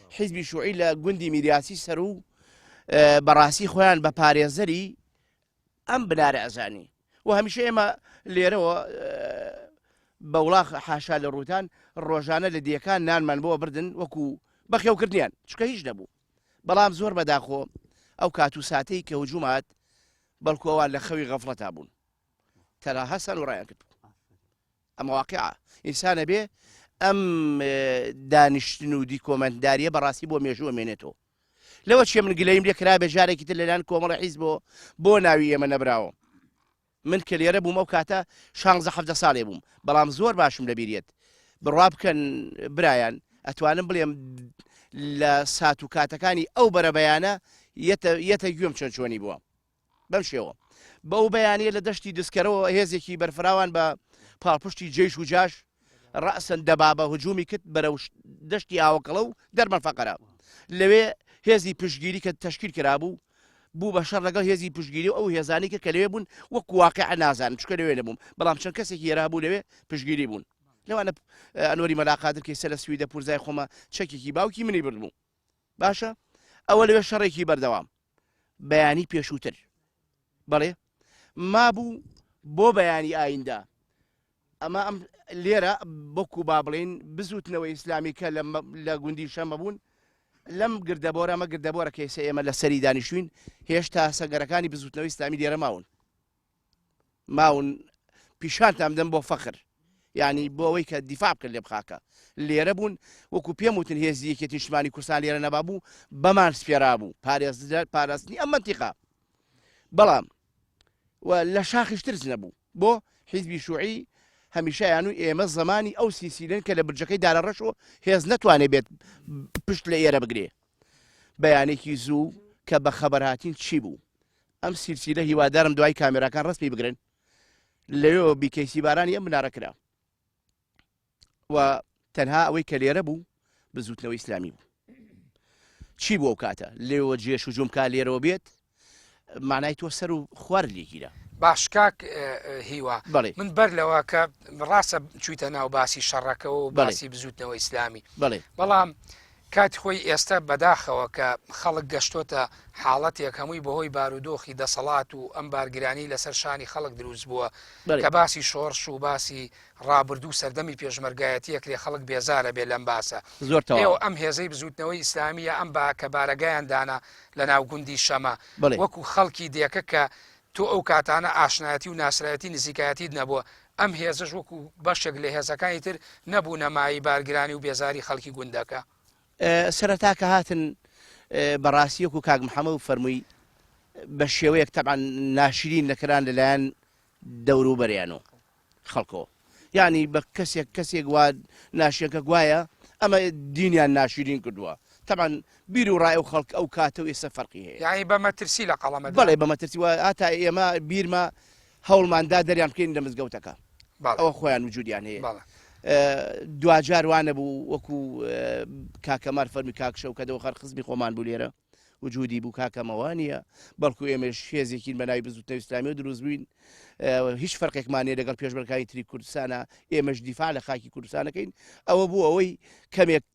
حیزبی شوعی لە گوندی میریاسی سەر و بەڕاستی خۆیان بە پارێزەری ئەم بنارە ئەزانی و هەمیشە ئێمە لێرەوە بە وڵاق حاشا لە ڕووتان ڕۆژانە لە دیەکان نانمان بۆ بردن وەکو بەخێوکردیان چکە هیچ نەبوو بەڵام زۆر بەداخۆ ئەو کات و ساتەی کە هجوومات بەڵکو ئەوان لە خەوی غەفڵەتا بوون تەلا هەسان و ڕایان کرد ئەمە واقعە ئینسانە بێ ئەم دانیشتن و دیکۆمەنتداریە بەڕاستی بۆ مێژووە مێنێتەوە لەوە چێ من گلەیم لێ کرابێ جارێکی تر لەلایەن کۆمەڵی حیزب بۆ ناوی ئێمە نەبراوە من کە لێرە بوومە و کاتە 16 ساڵێ بووم بەڵام زۆر باشم لەبیریت بڕوا بکەن برایان ئەتوانم بڵێم لە سات و کاتەکانی ئەو بەرەبەیانە یەتە گوێم چۆن چۆنی بووە بەم شێوە بەو بەیانە لە دەشتی دسکەرەوە هێزێکی بەرفراوان بە پاڵپشتی جێش و جاش ڕەسەن دەبابە هجومی کرد بەرەو دەشتی ئاوەکەڵە و دەرمان فەقەرە لەوێ هێزی پشتگیری کە تەشکیل کرابوو بوو بە شەڕ لەگەڵ هێزی پشتگیری و ئەو هێزانی کە لەوێ بوون وەکو واقع نازانم چکە لەوێ نەبووم بەڵام چەند کەسێکی ێرابوو لەوێ پشتگیری بوون لەوانە ئەنوەری مەلاقاتر کەی سەر لە سویدە پورزای خۆمە چەکێکی باوکی منی بردبوو باشە ئەوە لەوێ شەڕێکی بەردەوام بەیانی پێشووتر بەڵێ مابوو بۆ بەیانی ئایندا ئەمە ئەم لێرە بۆکو با بڵێن بزوتنەوەی ئیسلامی کە لە گوندی شەمە بوون لەم گردەبۆرە ئەمە گردەبۆرە کەیسە ئێمە لە سەری دانیشتوین هێشتا سەگەرەکانی بزوتنەوەی ئیسلامی لێرە ماون پیشانتان بدەم بۆ فەخر یعنی بۆ ئەوەی کە دیفاع بکرد لێ بخاکە لێرە بوون وەکو پێم وتن هێزی یەکێتی نیشتیمانی کوردستان لێرە نەبابوو بەمان سپێرا بوو پاراستنی ئەم منتیقا بەڵام لە شاخیش ترس نەبوو بۆ حیزبی شوعی هەمیشەیان و ئێمە زمانی ئەو سیسیلن کە لە برجەکەی دارەڕەشەوە هێز نەتوانێت بێت پشت لە ئێرە بگرێ بەیانێکی زوو کە بە خەبەرهاتین چی بوو ئەم سیلسیلە هیوادارم دوای کامێراکان ڕسمی بگرن لەوێ بیکەیسی بارانی ئەم بنارە کرا و تەنها ئەوەی کە لێرە بوو بزوتنەوەی ئیسلامی بوو چی بوو ئەو کاتە لێوە جێش و جومکا لێرەوە بێت مانای تۆ سەر و خوار لێگیرە باش کاک هیوا من بەر لەوە کە ڕاستە چوویتە ناو باسی شەڕەکەەوە و باسی بزوتنەوە ئیسلامی بەڵام کاتی خۆی ئێستا بەداخەوە کە خەڵک گەشتۆتە حاڵەتێک هەمووی بەهۆی بارودۆخی دەسەڵات و ئەم بارگرانی لەسەر شانی خەڵک دروست بووە کە باسی شۆڕش و باسی ڕابردوو سەردەمی پێشمەرگایەتیەک لێ خەڵک بێزارە بێ لەم باسە ئێوە ئەم هێزەی بزوتنەوەی ئیسلامیە ئەم با کە بارەگایان دانا لە ناو گوندی شەمە وەکو خەڵکی دێکە کە تۆ ئەو کاتانە ئاشنایەتی و ناسرایەتی نزیکایەتیت نەبووە ئەم هێزش وەکو بەشێک لە هێزەکانی تر نەبوو نەمایی بارگرانی و بێزاری خەڵکی گوندەکە سەرەتا کە هاتن بەڕاستیەک و کاک محەممەد و فەرمووی بە شێوەیەک تەبعاً ناشرین نەکران لەلایەن دەوروبەریانەوە خەڵکەوە یعنی بە کەسێک وا ناشیەکە گوایە ئەمە دینیان ناشرین کردووە طبعا بیر و ڕای و خەڵک ئەو کاتە و ئێستا فەرقی هەیە یعنی بە مەترسی لە قەڵەمە بەڵێ بە مەترسی هاتا ئێمە بیرمە هەوڵماندا دەریان بکەین لە مزگەوتەکە ئەوە خۆیان وجودیان هەیە دوجار وانە بوو وەکو کاکەمار فەرمی کاکشە و کەدەوە خەر خزمی خۆمان بوو لێرە وجودی بوو کاکەمەوانە بەڵکو ئێمەش هێزێکین بە ناوی بزوتنەوەی ئیسلامی و دروست بووین هیچ فەرقێکمانێ لەگەڵ پێشبەرەکانی تری کوردستانە ئێمەش دیفاع لە خاکی کوردستانەکەین ئەوە بوو ئەوەی کەمێک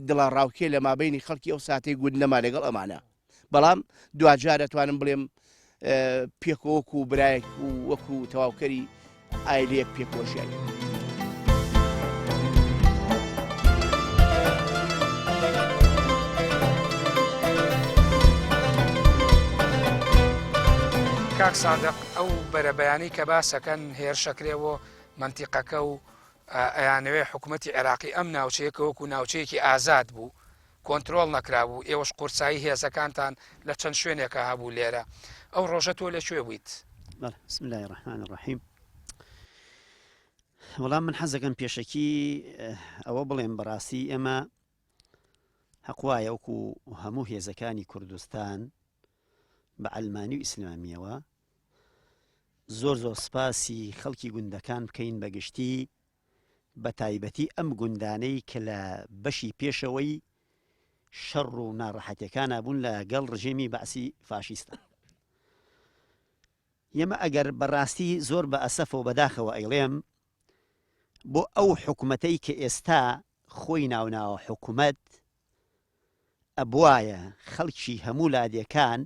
دڵە ڕاوکێ لە مابینی خەڵکی ئەو ساتەی گوندنەما لەگەڵ ئەمانە بەڵام دوجار دەتوانم بڵێم پێکەوەکو و برایەک و وەکو تەواوکەری ئایلەیەک پێکۆشیانی کاک سادق ئەو بەرەبەیانی کە باسەکەن هێرشەکرێەوە منتیقەکە و ئەیانەوێ حکوومەتی عێراقی ئەم ناوچەیەکە وەکو ناوچەیەکی ئازاد بوو کۆنتترۆل نەکرابوو ئێوەش قورسایی هێزەکانتان لە چەند شوێنێکە هەبوو لێرە ئەو ڕۆژە تۆ لەکوێ بوویت بسم الله الرحمن الرحیم وەڵام من حەزەکەم پێشەکی ئەوە بڵێم بەڕاستی ئێمە حەقوایە وەکو هەموو هێزەکانی کوردستان بە ئەلمانی و ئیسلامیەوە زۆر سپاسی خەڵکی گوندەکان بکەین بەگشتی بە تایبەتی ئەم گوندانەی کە لە بەشی پێشەوەی شەڕ و ناڕەحەتیەکانە بوون لەگەڵ ڕژێمی بەعسی فاشیستە ئێمە ئەگەر بەڕاستی زۆر بە ئەسەفەوە بەداخەوە ئەیڵێم بۆ ئەو حکوومەتەی کە ئێستا خۆی ناوناوە حکوومەت ئەبوایە خەڵکی هەموو لادیەکان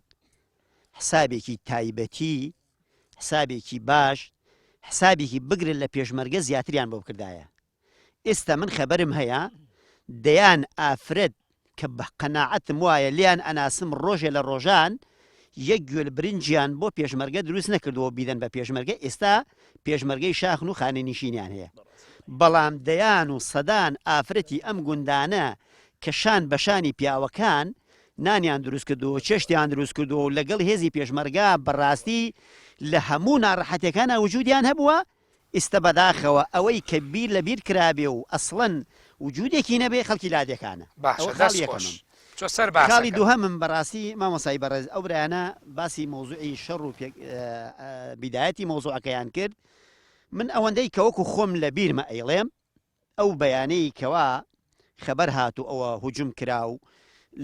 حسابێکی تایبەتی حسابێکی باش حسابێکی بگرن لە پێشمەرگە زیاتریان بۆ بکردایە ئێستا من خەبەرم هەیە دەیان ئافرەت کە بە قەناعەتم وایە لیان ئەناسم ڕۆژێ لە ڕۆژان یەک گوێ برنجیان بۆ پێشمەرگە دروست نەکردەوە بیدەن بە پێشمەرگە ئێستا پێشمەرگەی شاخن و خانە نشینیان هەیە بەڵام دەیان و سەدان ئافرەتی ئەم گوندانە کەشان بەشانی پیاوەکان نانیان دروست کردو چێشتیان دروست کردو و لەگەڵ هێزی پێشمەرگا بەڕاستی لە هەموو ناڕەحەتەکانە وجودیان هەبووە ئێستا بەداخەوە ئەوەی کە بیر لە بیر کرابێ و ئەسڵەن وجودێکی نەبێ خەڵکی لادەکانە خاڵی دووهەمم بەڕاستی مامۆسای بەڕێز ئەو برایانە باسی مۆزوعی شەڕ و بیدایەتی مۆزوعەکەیان کرد من ئەوەندەی کەوەکو خۆم لە بیرمە ئەیڵێم ئەو بەیانەی کەوا خەبەر هاتو ئەوە هجوم کرا و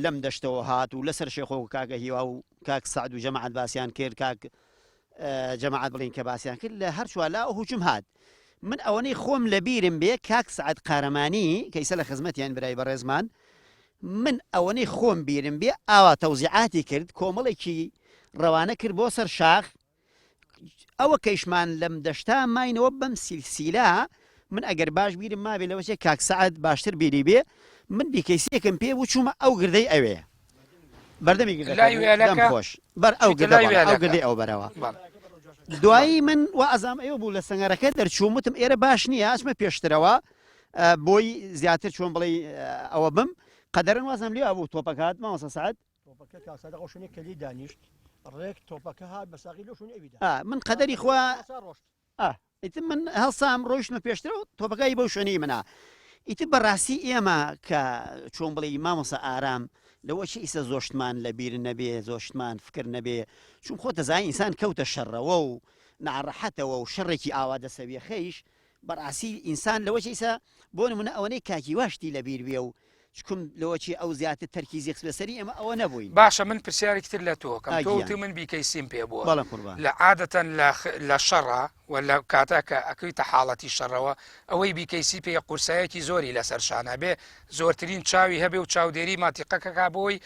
لەم دەشتەوە هات و لەسەر شێخۆ کاکە هیوا و کاک سعد و جەماعەت باسییان کرد کاک جەماعەت بڵین کە باسییان کرد لە هەر چوار لا هجوم هات من ئەوەنەی خۆم لە بیرم بێ کاک سعد قارەمانی کەیسە لە خزمەتیان برای بەڕێزمان من ئەوەنەی خۆم بیرم بێ ئاوا تەوزیعاتی کرد کۆمەڵێکی ڕەوانە کرد بۆ سەر شاخ ئەوە کەیشمان لەم دەشتا ماینەوە بەم سیلسیلا من ئەگەر باش بیرم مابێ لەوەچێ کاک سعد باشتر بیری بێ من بیکەیسێکم پێ بوو چوومە ئەو گردەی ئەوێ بەردەمی خۆش بەر ئەو گردەی ئەو بەرەوە دوایی من و ئەزام ئەوە بوو لە سەنگەرەکە دەرچوومتم ئێرە باش نییە ئاچمە پێشترەوە بۆی زیاتر چۆن بڵێ ئەوە بم قەدەرن وازم لێ بوو تۆپەکات مامۆستا سعد تۆپەکە کاسەدە ئەوشنێک کەلی دانیشت ڕێک تۆپەکە هات بە ساقی لەشون ئەویدا من قەدەری خوا ئیتر من هەڵسام ڕۆیشتمە پێشترەوە تۆپەکەی بەو شوێنەی منە ئیتر بەڕاستی ئێمە کە چۆن بڵێ مامۆستا ئارام لەوە چی ئیسە زۆشتمان لە بیر نەبێ زۆشتمان فکر نەبێ چون خۆ دەزای ئینسان کەوتە شەڕەوە و ناڕەحەتەوە و شەڕێکی ئاوا دەسەویە خەیش بەڕاستی ئینسان لەوە چیسە بۆ نمونە ئەوەنەی کاکی واشتی لە بیر بێ و چکم لەوەچی ئەو زیاتر تەرکیزی بەسەری ئەمە ئەوە نەبووین باشە من پرسیارێکتر لە تۆکەم تۆ من بیکەیسیم پێ بووە لە عادەتەن لە شەڕە و لە کاتاکە ئەکەیتە حاڵەتی شەڕەوە ئەوەی بیکەیسی پێ قورسایەکی زۆری لەسەر شانە بێ زۆرترین چاوی هەبێ و چاودێری ماتیقەکەکە بۆی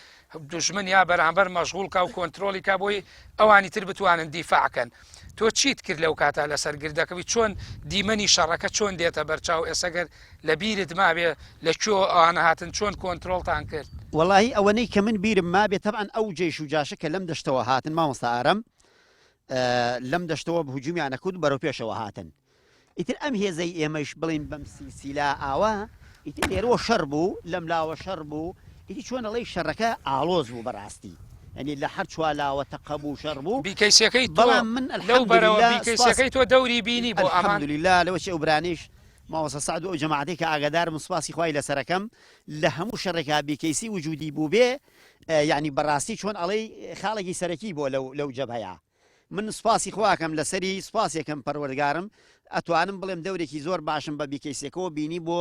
دوژمن یا بەرامبەر مەشغوڵکە و کۆنتترۆلی کا بۆی ئەوانی تر بتوانن دیفاعکەن تۆ چیت کرد لەو کاتا لەسەر گردەکەوی چۆن دیمەنی شەڕەکە چۆن دێتە بەرچاو ئێسەگەر لە بیرت مابێ لە کوێ ئەوانە هاتن چۆن کۆنتترۆلتان کرد وەڵی ئەوەنەی کە من بیرم مابێ تەبعاً ئەو جێش و جاشە کە لەم دەشتەوە هاتن مامۆستا ئارەم لەم دەشتەوە بهجومیانە کورد بەرەو پێشەوە هاتن ئیتر ئەم هێزەی ئێمەش بڵین بەم سیلسیلا ئاوا ئیتر لێرەوە شەڕ بوو لەم لاوە شەڕ بوو ئیتی چۆنەڵی شەڕەکە ئالۆز بوو بەڕاستی ئەنی لە هەر چوالاوە تەقەب و شەڕ بوو بیکەیسەکەی بەڵام من لەو بەرەوە بیکەیسەکەی تۆ دەوری بینی بۆ ئەلحەمدولیلا لەوەچ ئەو برانیش ماوەسە سعد و جەماعەتێک کە ئاگادارم سوپاسی خوای لەسەرەکەم لە هەموو شەڕێکا بیکەیسی وجودی بوو بێ یعنی بەڕاستی چۆن ئەڵێ خاڵێکی سەرەکی بۆ لەو جەبهەیە من سوپاسی خواکەم لەسەری سوپاسێکم پەروەردگارم ئەتوانم بڵێم دەورێکی زۆر باشم بە بیکەیسێکەوە بینی بۆ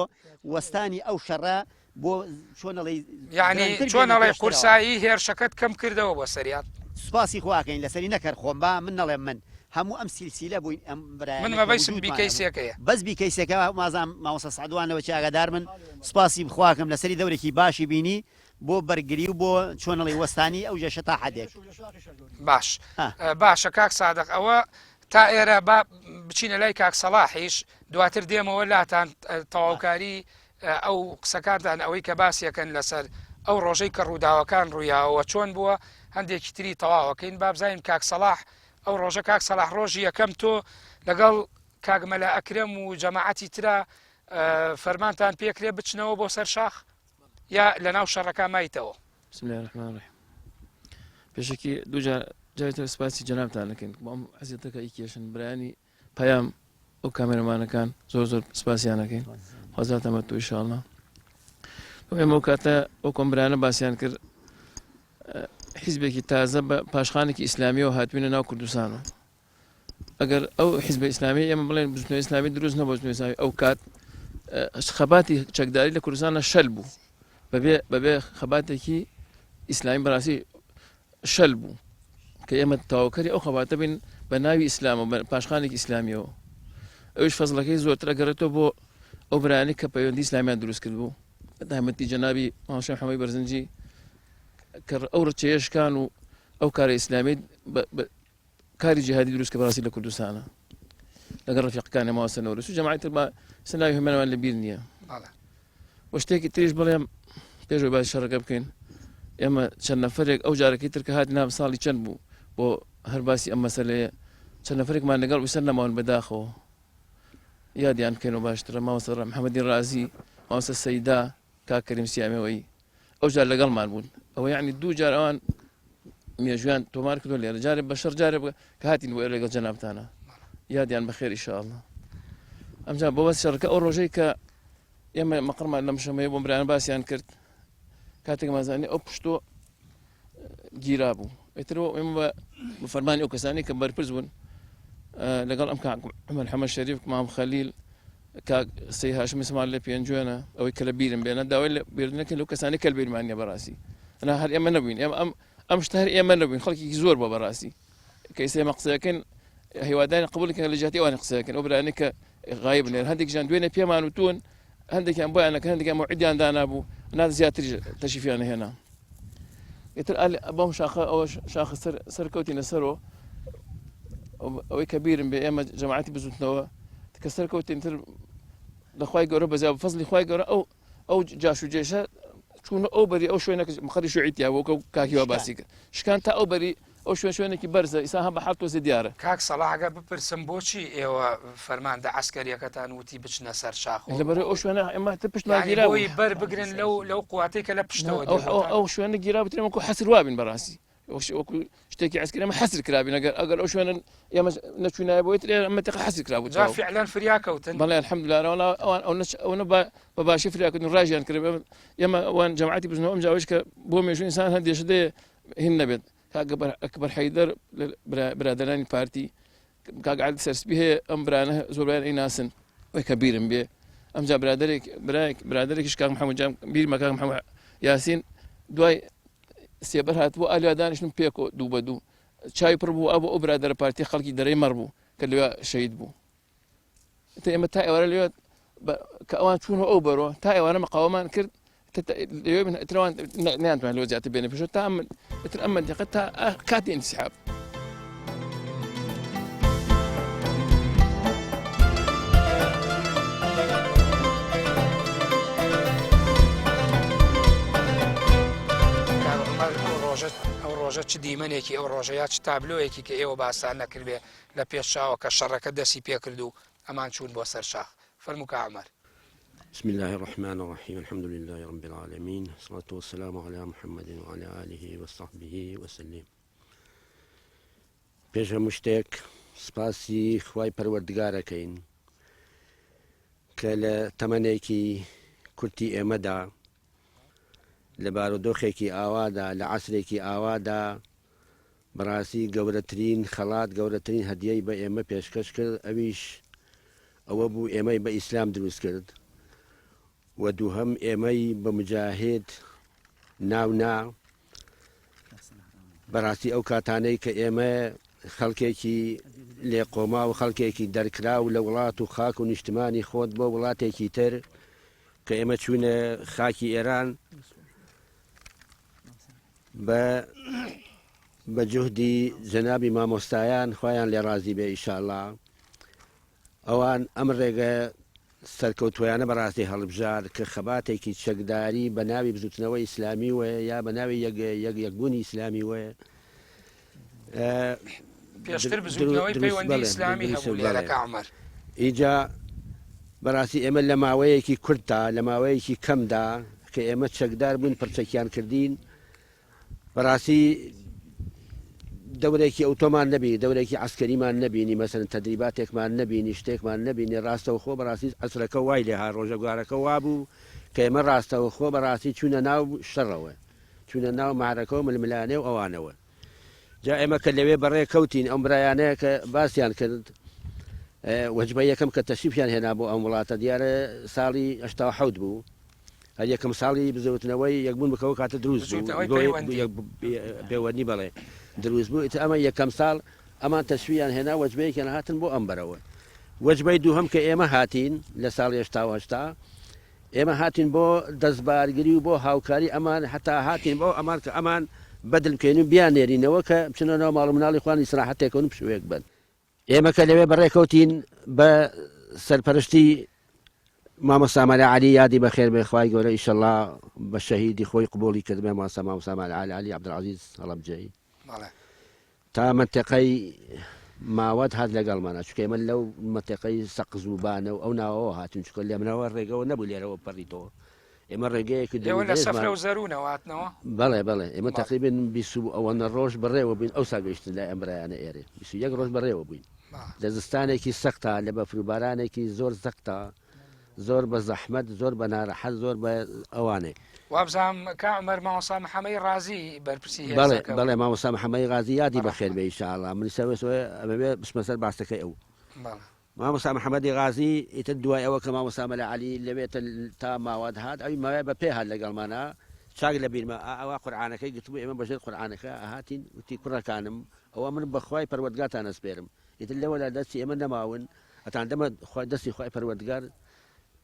وەستانی ئەو شەڕە بۆ چۆنەڵێ یعنی چۆنەڵێ قورسایی هێرشەکەت کەم کردەوە بۆ سەریات سوپاسی خواکەین لەسەری نەکرد خۆم با من نەڵێم من هەموو ئەم سیلسیلە بووین ئەم من مەبەیسم بیکەیسەکەیە بەس بیکەیسەکە مازام ماوەسە سعدوانەوە چاگەدار من سوپاسی بخواکەم لەسەری دەورێکی باشی بینی بۆ بەرگری و بۆ چۆنەڵی وەستانی ئەو جێشە تا حەدێک باش باشە کاک سادق ئەوە تا ئێرە بچینە لای کاک سەلاحیش دواتر دێمەوە لاتان تەواوکاری ئەو قسەکانتان ئەوەی کە باسیەکەن لەسەر ئەو ڕۆژەی کە ڕووداوەکان ڕوویاوە چۆن بووە هەندێکی تری تەواوەکەین با بزانین کاک سەلاح ئەو ڕۆژە کاک سەلاح ڕۆژی یەکەم تۆ لەگەڵ کاک مەلا ئەکرەم و جەماعەتی ترە فەرمانتان پێکرێ بچنەوە بۆ سەر شاخ یا لەناو شەڕەکە مایتەوە بسم الله الرحمن الرحیم پێشکی دووجار جارێتە سپاسی جەنابتان دەکەین بۆم حەزیەتەکە ئیکێشن برایانی پەیام ئەو کامێرەمانەکان زۆر زۆر سپاسیانەکەین حەزات ئەمە تو ئینشاءالله ئێمە ئەو کاتە ئەو کۆمبرانە باسییان کرد حیزبێکی تازە بە پاشخانێکی ئیسلامیەوە هاتوینە ناو کوردستانەوە ئەگەر ئەو حیزبە ئیسلامی ئێمە بڵێن بزنەوەی ئیسلامی دروست نەبوو بزنەوەی ئەو کات خەباتی چەکداری لە کوردستانە شەل بوو بەبێ خەباتێکی ئیسلامی بەڕاستی شەل بوو کە ئێمە تاواکەری ئەو خەباتە بین بە ناوی ئیسلام و پاشخانێکی ئیسلامیەوە ئەوش فەزڵەکەی زۆرتر ئەگەڕێتەوە بۆ ئەو برایانی کە پەیوەندی ئیسلامیان دروست کرد بوو بەداهمەتی جەنابی مامۆستا محەممەد بەرزنجی کە ئەو ڕچێشکان و ئەو کارە ئیسلامی کاری جیهادی دروست کە بەڕاستی لە کوردستانە لەگەڵ ڕەفیقەکانی ماوە سەنەوەرس و جەماعەتی بە سەناوی هەمانەوان لە بیر نییە بۆ شتێکی تریش بڵێم پێشەوەی باسی شەڕەکە بکەین ئێمە چەند نەفەرێک ئەو جارەکەی تر کە هاتی نام ساڵی چەند بوو بۆ هەر باسی ئەم مەسەلەیە چەند نەفرێکمان لەگەڵ ویسەر نەماون بەداخەوە یادیان بکەن و باشترە مامۆستا محەممەدی ڕازی مامۆستا سەیدا کاکەریم سیامەوەی ئەو جار لەگەڵمان بوون ئەوە یعنی دوو جار ئەوان مێژویان تۆمار کردو لێرە جارێ بە شەر جارێ کە هاتین بۆ لەگەڵ جەنابتانە یادیان بەخێر ئینشاءالله ئەمجا بۆ بەس شەڕەکە ئەو ڕۆژەی کە ئێمە مەقڕمان لەم شەمەیە بۆ برایان باسییان کرد کاتێک مازانانی ئەو پشتۆ گیرا بوو ئێترەوە ئێمە بە فەرمانی ئەو کەسانی کە بەرپرس بوون لەگەڵ ئەم عومەر حەمەد شەریف مام خەلیل کاک سەی هاشمی سمال لە پێنجوێنە ئەوەی کە لە بیرم بێنە داوای لە بیردنەکە لەو کەسانی کە بیرمانە بەڕاستی ئەنا هەر ئێمە نەبووین ئەم شتە هەر ئێمە نەبووین خەڵکی زۆر بۆ بەڕاستی کە ئێستا قسەکەن هیواداری قبولکەن لە جاتی ئەوانی قسەکەن ئەو برانەی کە غایب نێر هەندێکیان دوێنێ پێمان وتون هەندێکیان بۆیانەکە هەندێکیان موعیدیان دانابوو نات زیاتری تەشریفیان هێنا ئێتر بەم شاخە ئەوە شاخە سەرکەوتی لەسەرەوە ئەوەی کە بیرم بێ ئێمە جەماعەتی بزوتنەوە کە سەرکەوتین تر لەخوای گەورە بەزیاب فەزلی خوای گەورە ئەو جاش و جێشە چوونە ئەو بەری ئەو شوێنەکە مخەری شوعیتیا بۆ کاکیوا باسی کرد شکان تا ئەو بەری ئەو شوێنێکی بەرزە ئیسا هەم بە حڵتۆزە دیارە کاک سەڵاحگە بپرسم بۆچی ئێوە فەرماندە عەسکەریەکەتان وتی بچنە سەر شاخ لەبەرەوەی ئەو شوێنە ئێمە پشتمان گیرا بۆی بەر بگرن لەو قواتەی کە لە پشتەوە ئەو شوێنە گیرا بترێن وەکو حەسر وابین بەڕاستی وەکو شتێکی عەسکەری ئەمە حەسر کرابین ئەگەر ئەو شوێنە ئێمە نەچوونایە بۆی تر ئەمە تەقە حەسر کرابوو جا فعلەن فریاکەوتن بەڵێ الحەمدولillah ئەوە بە باشی فریاکردن ڕاژیان کرد ئێمە ئەوان جەماعەتی بزنەوە ئەم جاوش کە بۆ مێژووی ئینسان هەندێک شتەیە هین نەبێت ئەکبەر حەیدەر برادرانی پارتی کاک عەلی سەرسپی هەیە ئەم برانە زۆربیان ئەیناسن وەی کە بیرم بێ ئەمجا برادێکیش کاک محەممەد جان بیرمە کاک محەممەد یاسین دوای سێبەر هاتبوو ئالیا دانیشتم پێکۆ دوو بە دوو چای پڕ بوو ئەو ئەو برادرە پارتی خەڵکی دەرەی مەڕ بوو کە لێوە شەهید بوو ئێمە تا ئێوارە لێوە کە ئەوان چوونەوە ئەو بەرەوە تا ئێوارە مەقاوەمان کرد تروان نانتوان لەوە زیاتر بێنە پێشەوە تا ئەم منتیقە تا کاتی انسحاب ئەو ڕۆژە چ دیمەنێکی ئەو ڕۆژەیە چ تابلۆیەکی کە ئێوە باسان نەکردێ لە پێشاوە کە شەڕەکە دەستی پێکرد و ئەمان چوون بۆ سەر شاخ فەرموو کە عومەر بسم الله الرحمن الرحيم الحمد لله رب العالمين والصلاة والسلام على محمد وعلى آله وصحبه وسلم پێش هەموو شتێک سپاسی خوای پەروەردگارەکەین کە لە تەمەنێکی کورتی ئێمەدا لە بارودۆخێکی ئاوادا لە عەسرێکی ئاوادا بەڕاستی گەورەترین خەڵات گەورەترین هەدیەی بە ئێمە پێشکەش کرد ئەویش ئەوە بوو ئێمەی بە ئیسلام دروست کرد و دووهەم ئێمەی بە مجاهد ناونا بەڕاستی ئەو کاتانەی کە ئێمە خەڵکێکی لێقۆما و خەڵکێکی دەرکرا و لە وڵات و خاک و نیشتمانی خۆت بۆ وڵاتێکی تر کە ئێمە چوونە خاکی ئێران بە جوهدی جەنابی مامۆستایان خۆیان لێ ڕازی بێ ئینشاءالله ئەوان ئەم ڕێگە سەرکەوتویانە بەڕاستی هەڵبژار کە خەباتێکی چەکداری بە ناوی بزوتنەوەی ئیسلامی وەیە یا بە ناوی یەکبوونی ئیسلامی وەیە پێشتر بزوتنەوەی پەیوەندی ئیسلامی هەبوو لێرەکە عومەر ئینجا بەڕاستی ئێمە لە ماوەیەکی کورتدا لە ماوەیەکی کەمدا کە ئێمە چەکدار بوون پرچەکیان کردین بەڕاستی دەورێکی ئۆتۆمان نەبی دەورێکی عسکەریمان نەبینی مەسەن تەدریباتێکمان نەبینی شتێکمان نەبینی ڕاستەوە خۆ بەڕاستی عەسرەکە وای لێها ڕۆژەگوارەکە وابوو کە ئێمە ڕاستەوە خۆ بەڕاستی چوونە ناو شەڕەوە چوونە ناو معرەکەەوە ململانێ و ئەوانەوە جا ئێمە کە لەوێ بەڕێ کەوتین ئەم برایانەیە کە باسییان کرد وەجبە یەکەم کە تەشریفیان هێنا بۆ ئەم وڵاتە دیارە ساڵی 1970 بوو هەر یەکەم ساڵی بزەوتنەوەی یەکبوون بکەوە کاتە دروست بێوەنی بەڵێ دروست بوو ئەمە یەکەم ساڵ ئەمان تەشویان هێنا وەجبەیەکیان هاتن بۆ ئەم بەرەوە وەجبەی دووهەم کە ئێمە هاتین لە ساڵی 1970 ئێمە هاتین بۆ دەستبارگری و بۆ هاوکاری ئەمان حتا هاتین بۆ ئەمان کە ئەمان بەدڵکەین و بیان نێرینەوە کە بچنەوە ماڵ مناڵی خوانی ئیسراحەتێکەون و پشوەیەک بن ئێمە کە لەوێ بەڕێکەوتین بە سەرپەرشتی مامۆستا مەلا عەلی یادی بەخێر بێ خوای گەورە ئینشەڵڵا بە شەهیدی خۆی قبوڵی کردبێ مامۆستا مەلا عەلی عەبدولعەزیز هەڵەبجەی تا منتقەی ماوەت هات لەگەڵمانە چکە ئێمە لەو منتقەی سەقز و بانە و ئەو ناوەوە هاتون چکە لێمنەوە ڕێگەەوە نەبوو لێرەوە پەڕیتەوە ئێمە ڕێگەیەکی ئێوە لە سەفرە و زەروونەوەاتنەوە بەڵێ بەڵێ ئێمە تقریبن 20 ئەوەنە ڕۆژ بڕێوە بووین ئەو ساگەیشتن لای ئەمرایانە ئێرێ 21 ڕۆژ بڕێوە بووین لە زستانێکی سەختە لە بەفروبارانێکی زۆر سەختە زۆر بە زەحمەت زۆر بە ناڕەحەت زۆر بە ئەوانێ وابزانام کامەر ماوەسا محەمەی ڕازی بەرپرسی بەڵێ مامۆستا محەممەی ڕازی یادی بەخێر بێ ئینشاءالله من ئەمەوێ بسمەسەر باسەکەی ئەو مامۆستا محەممەدی غازی ئیتر دوای ئەوە کە مامۆستا مەلا عەلی لەوێتە تا ماوەت هات ئەوی ماوەیە بە پێ هات لەگەڵمانە چاک لە بیرمە ئەوە قورعانەکەی گرتبوو ئێمە بەژێر قورعانەکە ئاهاتین وتی کوڕەکانم ئەوە من بەخوای پەروەردگارتان ئەسپێرم ئیتر لەوە لە دەستی ئێمە نەماون ئەتان دەمە دەستی خوای پەروەردگار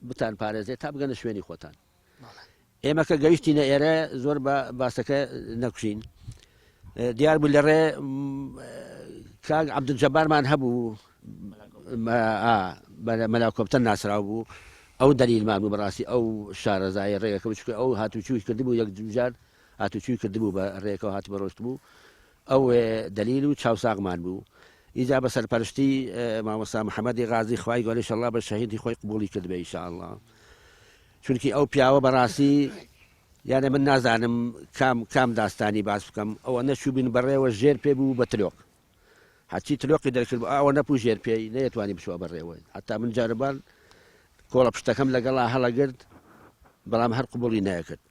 بتان پارێزێت تا بگەنە شوێنی خۆتان ئێمە کە گەیشتینە ئێرە زۆر بە باسەکە نەکوشین دیار بوو لەڕێ کاک عەبدولجەبارمان هەبوو مەلا کۆپتەن ناسرااو بوو ئەو دەلیلمان بوو بەڕاستی ئەو شارەزای ڕێگەکە بچکە ئەو هاتوچووی کردبوو یەک جار هاتوچووی کردبوو بە ڕێکەوە هات بەڕۆشت بوو ئەو دەلیل و چاوساغمان بوو ئیجا بە سەرپەرشتی مامۆستا محەممەدی غازی خوای گەورەی ئینشەڵڵا بە شەهیدی خۆی قبوڵی کردبێ ئینشاءالله چونکی ئەو پیاوە بەڕاستی یانە من نازانم کام داستانی باس بکەم ئەوە نەچوو بین بەڕێوە ژێر پێ بوو بە تلۆک هەچی تلۆقی دەرکرد ئەوە نەپوو ژێر پێی نەیەتوانی بچوە بەڕێوە هەتا من جاربان کۆڵە پشتەکەم لەگەڵا هەڵەگرت بەڵام هەر قبوڵی نایەکرد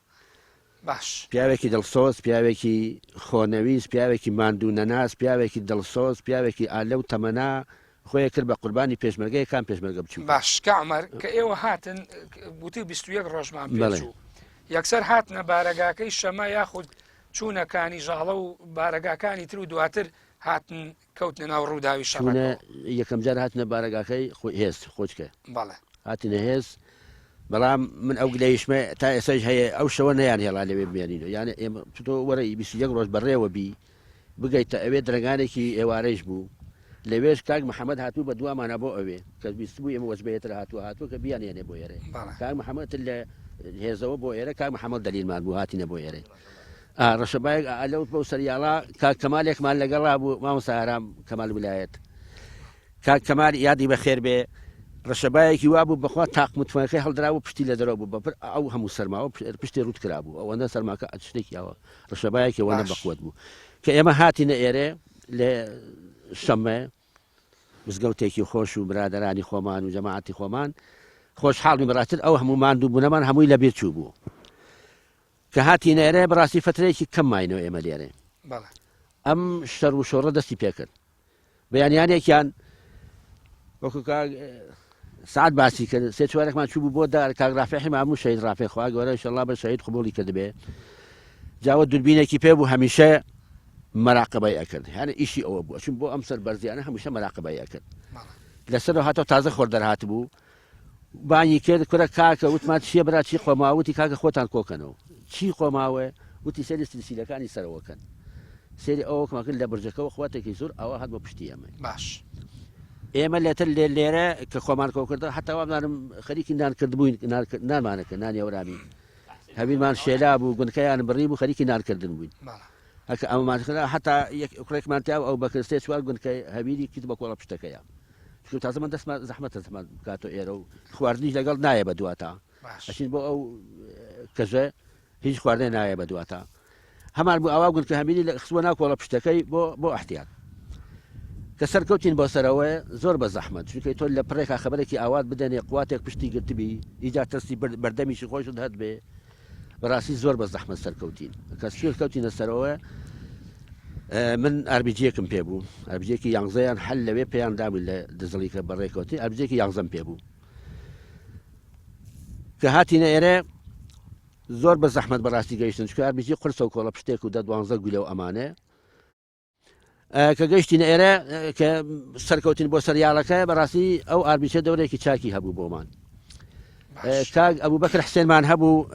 باش پیاوێکی دڵسۆز پیاوێکی خۆنەویست پیاوێکی ماندوو نەناس پیاوێکی دڵسۆز پیاوێکی ئالە و تەمەنا خۆی کرد بە قوربانی پێشمەرگەی کام پێشمەرگە بچوو باش کامەر کە ئێوە هاتن بوتی 21 ڕۆژمان پێچوو یەکسەر هاتنە بارەگاکەی شەمە یاخود چوونەکانی ژاڵە و بارەگاکانی تر و دواتر هاتن کەوتنە ناو ڕووداوی شەمە یەکەم جار هاتنە بارەگاکەی هێز خۆچکە بەڵێ هاتینە هێز بەڵام من ئەو گلەیشمە تا ئێساش هەیە ئەو شەوە نەیان هێڵا لەوێ بمێنینەوە یانە ئێمە تۆ وەرەی 21 ڕۆژ بەڕێوە بی بگەیتە ئەوێ درەنگانێکی ئێوارەیش بوو لەوێش کاک محەممەد هاتوو بە دوامانە بۆ ئەوێ کە بیست بوو ئێمە وەزبێتر هاتووە کە بیانێنێ بۆ ئێرە کاک محەممەد لە هێزەوە بۆ ئێرە کاک محەممەد دەلیلمان بوو هاتینە بۆ ئێرە ڕەشەبایەک لەوت بەو سەریاڵا کاک کەمالێکمان لەگەڵا بوو مامۆستا ئارام کەمال ویلایەت کاک کەمال یادی بەخێر بێ ڕەشەبایەکی وا بوو بەخوا تاق متوانەکەی هەڵدراوە پشتی لە دەرەوە بوو بەپر ئەو هەموو سەرماوە پشتی ڕوت کرا بوو ئەوەندە سەرماکە شتێکیەوە ڕەشەبایەکی ئەوەندە بەخوت بوو کە ئێمە هاتینە ئێرێ لە شەمە مزگەوتێکی خۆش و برادەرانی خۆمان و جەماعەتی خۆمان خۆشحاڵی بەڕاتر ئەو هەموو ماندوو بوونەمان هەمووی لەبیر چوو بوو کە هاتینە ئێرە بەڕاستی فترەیەکی کەم ماینەوە ئێمە لێرێ ئەم شەر و شۆڕە دەستی پێکرد بەیانیانێکیان وەکو سعات باسی کرد سێ چوارێکمان چوو بوو بۆ دار کاک ڕافێحی هەموو شەهید ڕافێ خوا گەورە ئینشەڵڵا بە شەهید قبوڵی کردبێ جاوە دوربینێکی پێ بوو هەمیشە مەراقبەی ئەکرد هەنە ئیشی ئەوە بووە چون بۆ ئەم سەر بەرزیانە هەمیشە مەراقبەی ئەکرد لەسەر هاتەوە تازە خۆر دەرهات بوو بانی کرد کورە کاکە وتمان چیە برا چی خۆماوتی کاکە خۆتان کۆکەنەوە چی خۆماوە وتی سێری سلسیلەکانی سەرەوەکەن سێری ئەوەکمان کرد لە برجەکەەوە خواتێکی زۆر ئەوە هات بۆ پشتی ئەمە باش ئێمە لێتر لێرە کە خۆمان کۆکردن حتا وابزانم خەریکی نانکرد بووین نانمانەکە نانی ئەورامی هەبیمان شێلا بوو گونکەیان بڕی بوو خەریکی نانکردن بووین هەکە ئەمەمان حتا کوڕێکمان تیا ئەو بەکرستێ چوار گونکەی هەبیری کرد بە کۆڵە پشتەکەیە تازە من دەستمان زەحمەتە زەمان بکاتۆ ئێرە و خواردنیش لەگەڵ نایە بە دواتە ئەچین بۆ ئەو کەژە هیچ خواردنێ نایە بە دواتە هەمان بوو ئەوا گونکە هەبیری لە خسووە ناو کۆڵە پشتەکەی بۆ احتیاط کە سەرکەوتین بۆ سەرەوە زۆر بە زەحمەت چونکە تۆ لە پڕێکا خەبەرێکی ئاوات بدەنێ قواتێک پشتی گرتبی ئیجا تەستی بەردەمیشی خۆشت هەت بێ بەڕاستی زۆر بە زەحمەت سەرکەوتین کە سوێر کەوتینە سەرەوە من ئاربیجێکم پێ بوو ئەربجێکی یانزەیان هەل لەوێ پێیان دابوو لە دزڵی کە بەڕێکەوتی ئەربجێکی یانزەم پێ بوو کە هاتینە ئێرە زۆر بە زەحمەت بەڕاستی گەیشتن چکە ئەربیجی قرسە و کۆڵە پشتێک و 12 گولە و ئەمانە کە گەیشتینە ئێرە کە سەرکەوتین بۆ سەریاڵەکە بەڕاستی ئەو ئاربیچە دەورێکی چاکی هەبوو بۆمان کاک ئەبوو بەکر حسێنمان هەبوو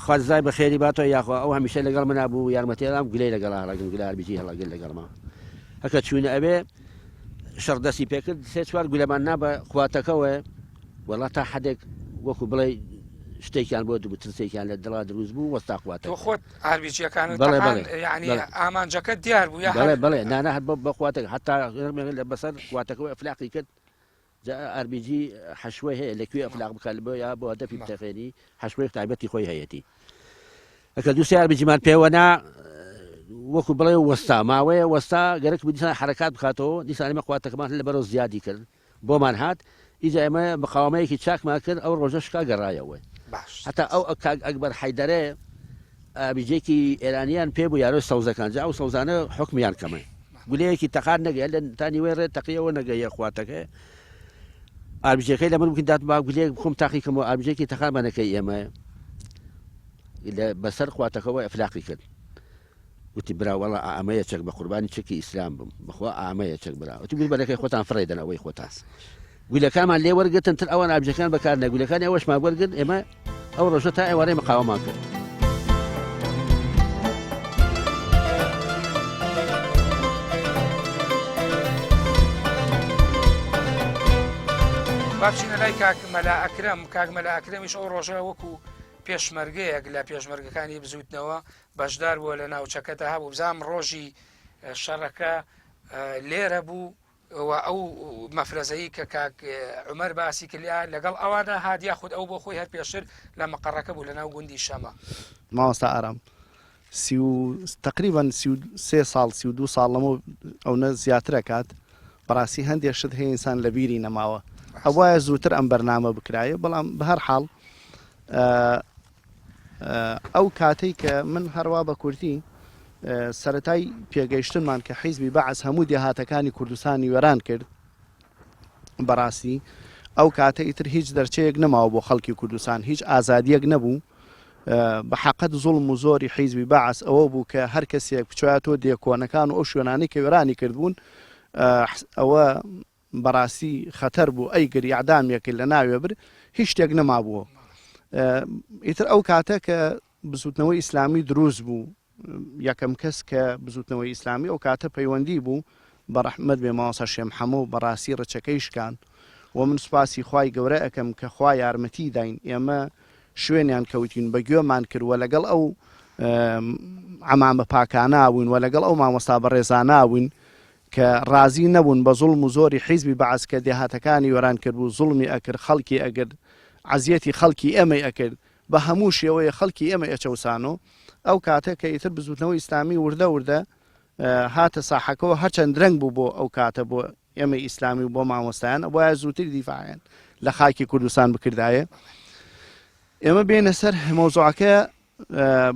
خوازای بە خێری باتەوە یاخوا ئەو هەمیشە لەگەڵ منە بوو یارمەتێدام گلەی لەگەڵ هەڵاگەن گولە ئاربیجی هەڵاگەن لەگەڵما هەکە چوونە ئەوێ شەڕدەستی پێکرد سێ چوار گولەمان نا بە خواتەکەوە وەڵا تا حەدێک وەکو بڵێ شتێکیان بۆ ترسێکیان لە دڵا دروست بوو وەستاخواتە تۆ خۆت ئاربیجیەکان ینی ئامانجەکە دیار بوو بڵێ نانە هەر بەخواتە حتا لە بەسەر خواتەکە ئەفلاقی کرد ئاربیجی حشوەی هەیە لەکوێ ئەفلاق بکات بۆ یا بۆ هەدەفی بتەخێنی حشوەی تایبەتی خۆی هەیەتی ئەکە دووسێ ئاربیجیمان پێوەنا وەکو بڵێ وەستا ماوەیە وەستا گەرەک دیسان حرکات بخاتەوە دیسانمە خواتەکەمان لە بەرەو زیادی کرد بۆمان هات ئیجا ئێمە بەقاومەیەکی چاکمان کرد ئەو ڕۆژە شکا گەڕایەوە حتا ئەو ئەکبەر حەیدەرێ ئابیجێکی ئێرانیان پێ بوو یارۆی سەوزەکان جا ئەو سەوزانە حکمیان کەمە گولەیەکی تەقان نەگەیە لە تانیوێ ڕێ تەقیەوە نەگەیە خواتەکە ئابیجەکەی لە من بکن دات با گولەیەک بخۆم تاقیکەمەوە ئابیجێکی تەقانمانەکەی ئێمە بەسەر خواتەکەەوە ئەفلاقی کرد وتی براوەڵە ئامەیە چەک بە قوربانی چەکی ئیسلام بم بخوا ئامەیە چەک برا وتی بیر بەرەکەی خۆتان فڕێدەن ئەوەی خۆتاس گولەکانمان لێ وەرگتن تر ئەوە ئابجەکان بەکار نە گولەکانی ئەوەشمان وەرگن ئێمە ئەو ڕۆژە تا ئێوارەی مقاوەمان کرد بابچینە لای کاکمەلا ئەکرەم کاکمەلا ئەکرەمیش ئەو ڕۆژە وەکو پێشمەرگەیەک لە پێشمەرگەکانی بزوتنەوە بەشدار بووە لە ناوچەکەتە هەبوو بزانام ڕۆژی شەڕەکە لێرە بوو ئەو مەفرەزەیی کە کاک عومەر باسی کردیا لەگەڵ ئەوانە هادیا خود ئەو بۆ خۆی هەر پێشتر لە مەقەڕەکە بوو لە ناو گوندی شەمە مامۆستا ئارام تقریبا 33 ساڵ 32 ساڵ لەمە ئەوە زیاترە کات بەڕاستی هەندێک شت هەیە ئینسان لە بیری نەماوە ئەوایە زووتر ئەم بەرنامە بکرایە بەڵام بە هەر حاڵ ئەو کاتەی کە من هەروە بە کورتی سەرەتای پێگەیشتنمان کە حیزبی بەعەس هەموو دێهاتەکانی کوردستانی وێران کرد بەڕاستی ئەو کاتە ئیتر هیچ دەرچەیەک نەماوە بۆ خەڵکی کوردستان هیچ ئازادیەک نەبوو بە حەقەت زوڵم و زۆری حیزبی بەعەس ئەوە بوو کە هەر کەسێک بچواتۆ دێکۆنەکان و ئەو شوێنانەی کە وێرانی کردبوون ئەوە بەڕاستی خەتەر بوو ئەیگەری ئەعدامێکی لە ناوێ بر هیچ شتێک نەمابووە ئیتر ئەو کاتە کە بزوتنەوەی ئیسلامی دروست بوو یەکەم کەس کە بزوتنەوەی ئیسلامی ئەو کاتە پەیوەندی بوو بە ڕەحمەت بێ مامۆستا شێخ محەممەد بەڕاستی ڕچەکەی شکان و من سوپاسی خوای گەورە ئەەکەم کە خوا یارمەتی داین ئێمە شوێنیان کەوتین بە گوێمان کردوە لەگەڵ ئەو عەمامە پاکانە بووین و لەگەڵ ئەو مامۆستا بەڕێزانە بووین کە ڕازی نەبوون بە زوڵم و زۆری حیزبی بەعەس کە دێهاتەکانی وێران کرد بوو زوڵمی ئەکرد خەڵکی ئەگرد عەزیەتی خەڵکی ئێمەی ئەکرد بە هەموو شێوەیە خەڵکی ئێمە ئەچەوسانۆ ئەو کاتە کە ئیتر بزوتنەوەی ئیسلامی وردە وردە هاتە ساحەکەەوە هەرچەند درەنگ بوو بۆ ئەو کاتە بۆ ئێمە ئیسلامی و بۆ مامۆستایان ئەوە زووتری دیفاعیان لە خاکی کوردستان بکردایە ئێمە بێنە سەر مۆزوعەکە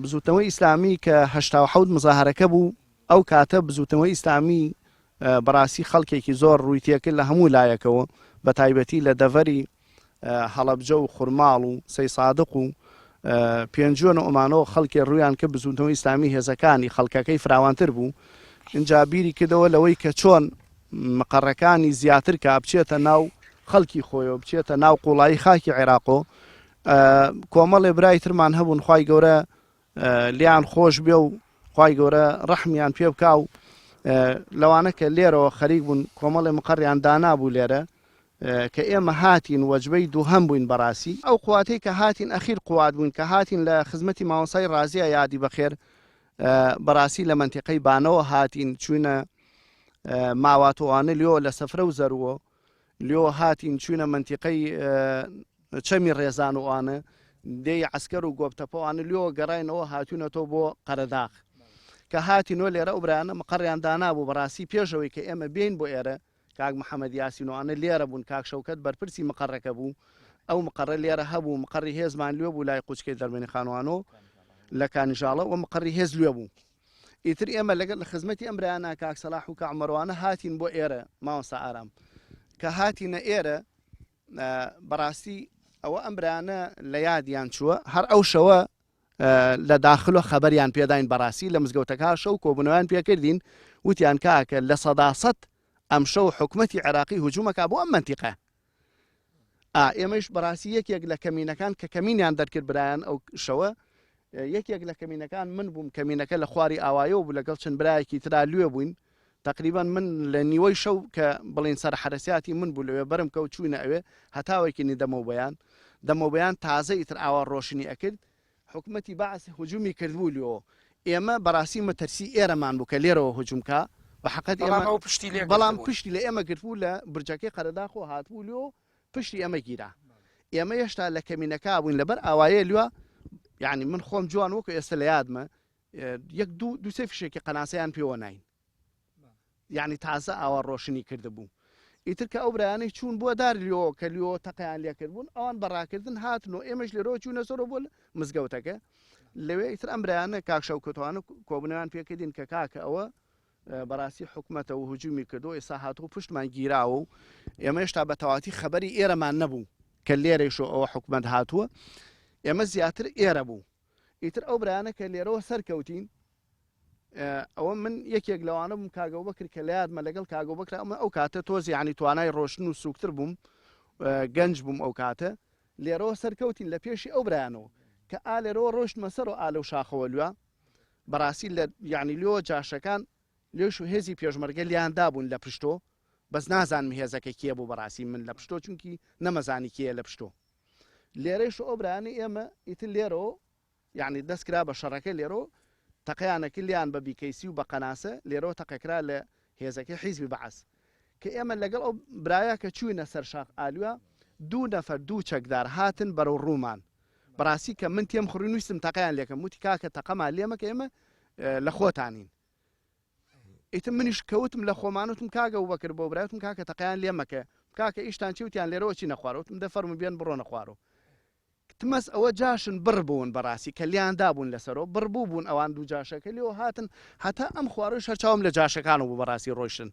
بزوتنەوەی ئیسلامی کە 87 مزاهرەکە بوو ئەو کاتە بزوتنەوەی ئیسلامی بەڕاستی خەڵکێکی زۆر ڕووی تێکرد لە هەموو لایەکەوە بە تایبەتی لە دەڤەری هەڵەبجە و خورماڵ و سەی سادق و پێنجۆنە ئۆمانەوە خەڵکی ڕوویان کە بزوتنەوەی ئیسلامی هێزەکانی خەڵکەکەی فراوانتر بوو اینجا بیری کردەوە لەوەی کە چۆن مەقەڕەکانی زیاتر کە بچێتە ناو خەڵکی خۆیەوە بچێتە ناو قوڵایی خاکی عێراقۆ کۆمەڵێ برای ترمان هەبوون خوای گەورە لیان خۆش بێ و خوای گەورە ڕەحمیان پێ بکا و لەوانە کە لێرەوە خەریک بوون کۆمەڵێ مقڕیان دانابوو لێرە کە ئێمە هاتین وەجبەی دووهەم بووین بەڕاستی ئەو قواتەی کە هاتین ئەخیر قوات بوون کە هاتین لە خزمەتی مامۆستای ڕازیە یادی بەخێر بەڕاستی لە منتیقەی بانەوە هاتین چوونە ماواتۆوانە لێەوە لە سەفرە و زەروە لێەوە هاتین چوونە منتیقەی چەمی ڕێزانوانە دێی عسکەر و گۆبتەپەوانە لێەوە گەڕینەوە هاتوونەتەوە بۆ قەرەداغ کە هاتینەوە لێرە ئەو برایانە مەقەڕیان دانابوو بەڕاستی پێشەوەی کە ئێمە بین بۆ ئێرە کاک محەممەد یاسینوانە لێرە بوون کاک شەوکەت بەرپرسی مقڕەکە بوو ئەو مقڕە لێرە هەبوو مقڕی هێزمان لێ بوو لای قوچکەی دەرمێنی خانوانۆ لە کانیژاڵە و مقڕی هێز لێ بوو ئیتر ئێمە لەگەڵ لە خزمەتی ئەم برایانە کاک سەلاح و کاک عومەروانە هاتین بۆ ئێرە مامۆستا ئارام کە هاتینە ئێرە بەڕاستی ئەوە ئەم برایانە لە یادیان چووە هەر ئەو شەوە لە داخلۆ خەبەریان پێداین بەڕاستی لە مزگەوتەکە شەو کۆبوونەوەیان پێکردین وتیان کاکە لە سەداسەد ئەم شەو حکومەتی عێراقی هجوومەکە بۆ ئەم منتیقە ئێمەش بەڕاستی یەکێک لە کەمینەکان کە کەمینیان دەرکرد برایان ئەو شەوە یەکێک لە کەمینەکان من بووم کەمینەکە لە خواری ئاوایەوە بوو لەگەڵ چەند برایەکی ترا لێ بووین تقریبا من لە نیوەی شەو کە بڵێن سەر حرەسیاتی من بوو لەوێ بەرم کەوت چوینە ئەوێ هەتاوێکی دەمەوبیان تازە ئیتر ئاوا ڕۆشنی ئەکرد حکوومەتی باعسی هجومی کردبوو لێەوە ئێمە بەڕاستی مەتەرسی ئێرەمان بوو کە لێرەوە هجومکە بەحقەت ئێمە بەڵام پشتی لە ئێمە گرتبوو لە برجەکەی قەرەداخۆ هاتبوو لێەوە پشتی ئەمە گیرا ئێمە هێشتا لە کەمینەکە بووین لەبەر ئاوایە لوە یعنی من خۆم جوان وەکو ئێستا لە یادمە یەک دوو سێ فشێکی قەناسەیان پێوە ناین یعنی تازە ئاوا ڕۆشنی کردبوو ئیتر کە ئەو برایانەی چوون بووە دار لێەوە کە لێەوە تەقیان لێکردبوون ئەوان بەڕاکردن هاتنەوە ئێمەش لێرەوە چوونە سەرەوە بۆ مزگەوتەکە لەوێ ئیتر ئەم برایانە کاکشەو کۆتوانە کۆبنەوەیان پێکردین کە کاکە ئەوە بەڕاستی حکوومەتە و هجومی کردو ئێستا هاتوو پشتمان گیراوە و ئێمە هێشتا بە تەواتی خەبەری ئێرەمان نەبوو کە لێرەیش ئەوە حکوومەت هاتووە ئێمە زیاتر ئێرە بوو ئیتر ئەو برایانە کە لێرەوە سەرکەوتین ئەوە من یەکێک لەوانە بووم کاگەو بەکرد کە لە یادمە لەگەڵ کاگەو بەکرا ئەمە ئەو کاتە تۆزی ینی توانای ڕۆشن و سوکتر بووم گەنج بووم ئەو کاتە لێرەوە سەرکەوتین لە پێشی ئەو برایانەوە کە ئالێرەوە ڕۆشتمە سەر و ئالە و شاخەوە لوە بەڕاستی لە یعنی لێەوە جاشەکان لێش و هێزی پێشمەرگە لیاندا بوون لە پشتۆ بەس نازانم هێزەکە کێ بوو بەڕاستی من لە پشتۆ چونکی نەمەزانی کێ لە پشتۆ لێرەش ئەو برایانە ئێمە ئیتر لێرەوە یعنی دەستکرا بە شەڕەکە لێرەوە تەقیانەکە لیان بە بیکەیسی و بە قەناسە لێرەوە تەقەکرا لە هێزەکەی حیزبی بەعەس کە ئێمە لەگەڵ ئەو برایە کە چووینە سەر شاخ ئالووە دوو نەفەر دوو چەکدار هاتن بەرەو ڕوومان بەڕاستی کە من تێم خوڕی نووسم تەقیان لێکم وتی کاکە تەقەمان لێمە کە ئێمە لە خۆتانین ئیتر منیش کەوتم لە خۆمانوتم کاگە و بەکرد بۆ برایتم کاکە تەقیان لێمەکە کاکە ئیشتان چوتیان لێرەوە چی نەخوارەوتم دەفەرمو بێن بڕۆ نەخوارەوە تمەس ئەوە جاشن بڕ بوون بەڕاستی کە لیاندا بوون لەسەرەوە بڕبوو بوون ئەوان دوو جاشەکە لێەوە هاتن هەتا ئەم خوارەوە هەرچاوم لە جاشەکانەوە بوو بەڕاستی ڕۆیشتن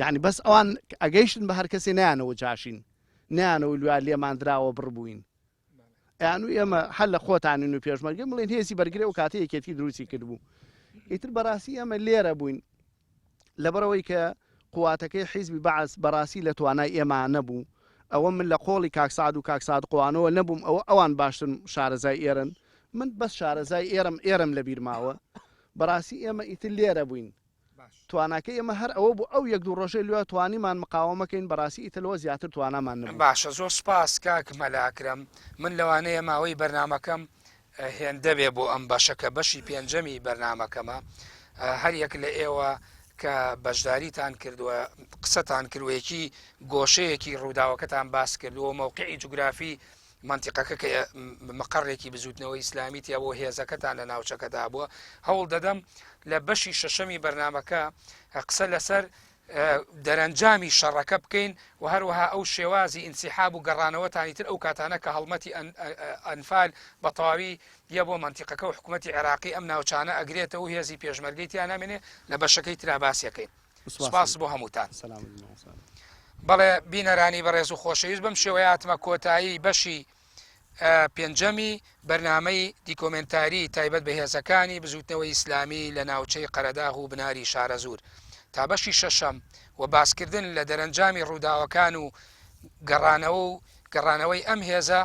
یعنی بەس ئەوان ئەگەیشتن بە هەر کەسێ نیانەوە جاشین نیانەوە لویا لێمان دراوە بڕبووین یان و ئێمە هەر لە خۆتانین و پێشمەرگە بڵێن هێزی بەرگرێ و کاتە یەکێتی دروستی کردبوو ئیتر بەڕاستی ئەمە لێرە بووین لەبەرەوەی کە قواتەکەی حیزبی بەعەس بەڕاستی لە توانای ئێمە نەبوو ئەوە من لە قۆڵی کاکساد و کاکساد قوانەوە نەبووم ئەوان باشتن شارەزای ئێرن من بەس شارەزای ئێرم لە بیرماوە بەڕاستی ئێمە ئیتر لێرە بووین تواناکە ئێمە هەر ئەوە بوو ئەو یەک دوو ڕۆژەی لێوە توانیمان مقاومەکەین بەڕاستی ئیترەوە زیاتر توانامان نەبوو باشە زۆر سپاس کاک مەلاکرم من لەوانەیە ماوەی بەرنامەکەم هێندە بێ بۆ ئەم بەشەکە بەشی پێنجەمی بەرنامەکەمە هەر یەک لە ئێوە کە بەشداریتان کردووە قسەتان کردوەیەکی گۆشەیەکی ڕووداوەکەتان باس کردووە مەوقعی جوگرافی منتیقەکە کە مەقڕێکی بزوتنەوەی ئیسلامیتیا بۆ هێزەکەتان لە ناوچەکەدا بووە هەوڵ دەدەم لە بەشی شەشەمی بەرنامەکە قسە لەسەر دەرەنجامی شەڕەکە بکەین و هەروەها ئەو شێوازی ئینسیحاب و گەڕانەوەتانی تر ئەو کاتانە کە هەڵمەتی ئەنفال بە تەواوی یە بۆ منتیقەکە و حکوومەتی عێراقی ئەم ناوچانە ئەگرێتەوە و هێزی پێشمەرگەیتیان نامێنێ لە بەشەکەی ترا باسیەکەین سوپاس بۆ هەمووتان بەڵێ بینەرانی بەڕێز و خۆشەویست بەم شێوەیاتمە کۆتایی بەشی پێنجەمی بەرنامەی دیکۆمنتاری تایبەت بە هێزەکانی بزوتنەوەی ئیسلامی لە ناوچەی قەرەداغ و بناری شارەزور تا بەشی شەشەم و باسکردن لە دەرەنجامی ڕووداوەکان و گەڕانەوەی ئەم هێزە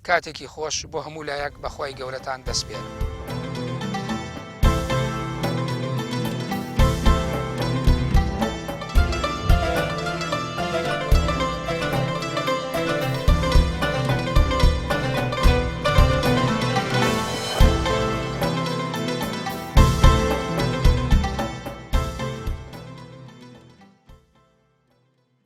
کاتێکی خۆش بۆ هەموو لایەک بەخوای گەورەتان دەست پێن.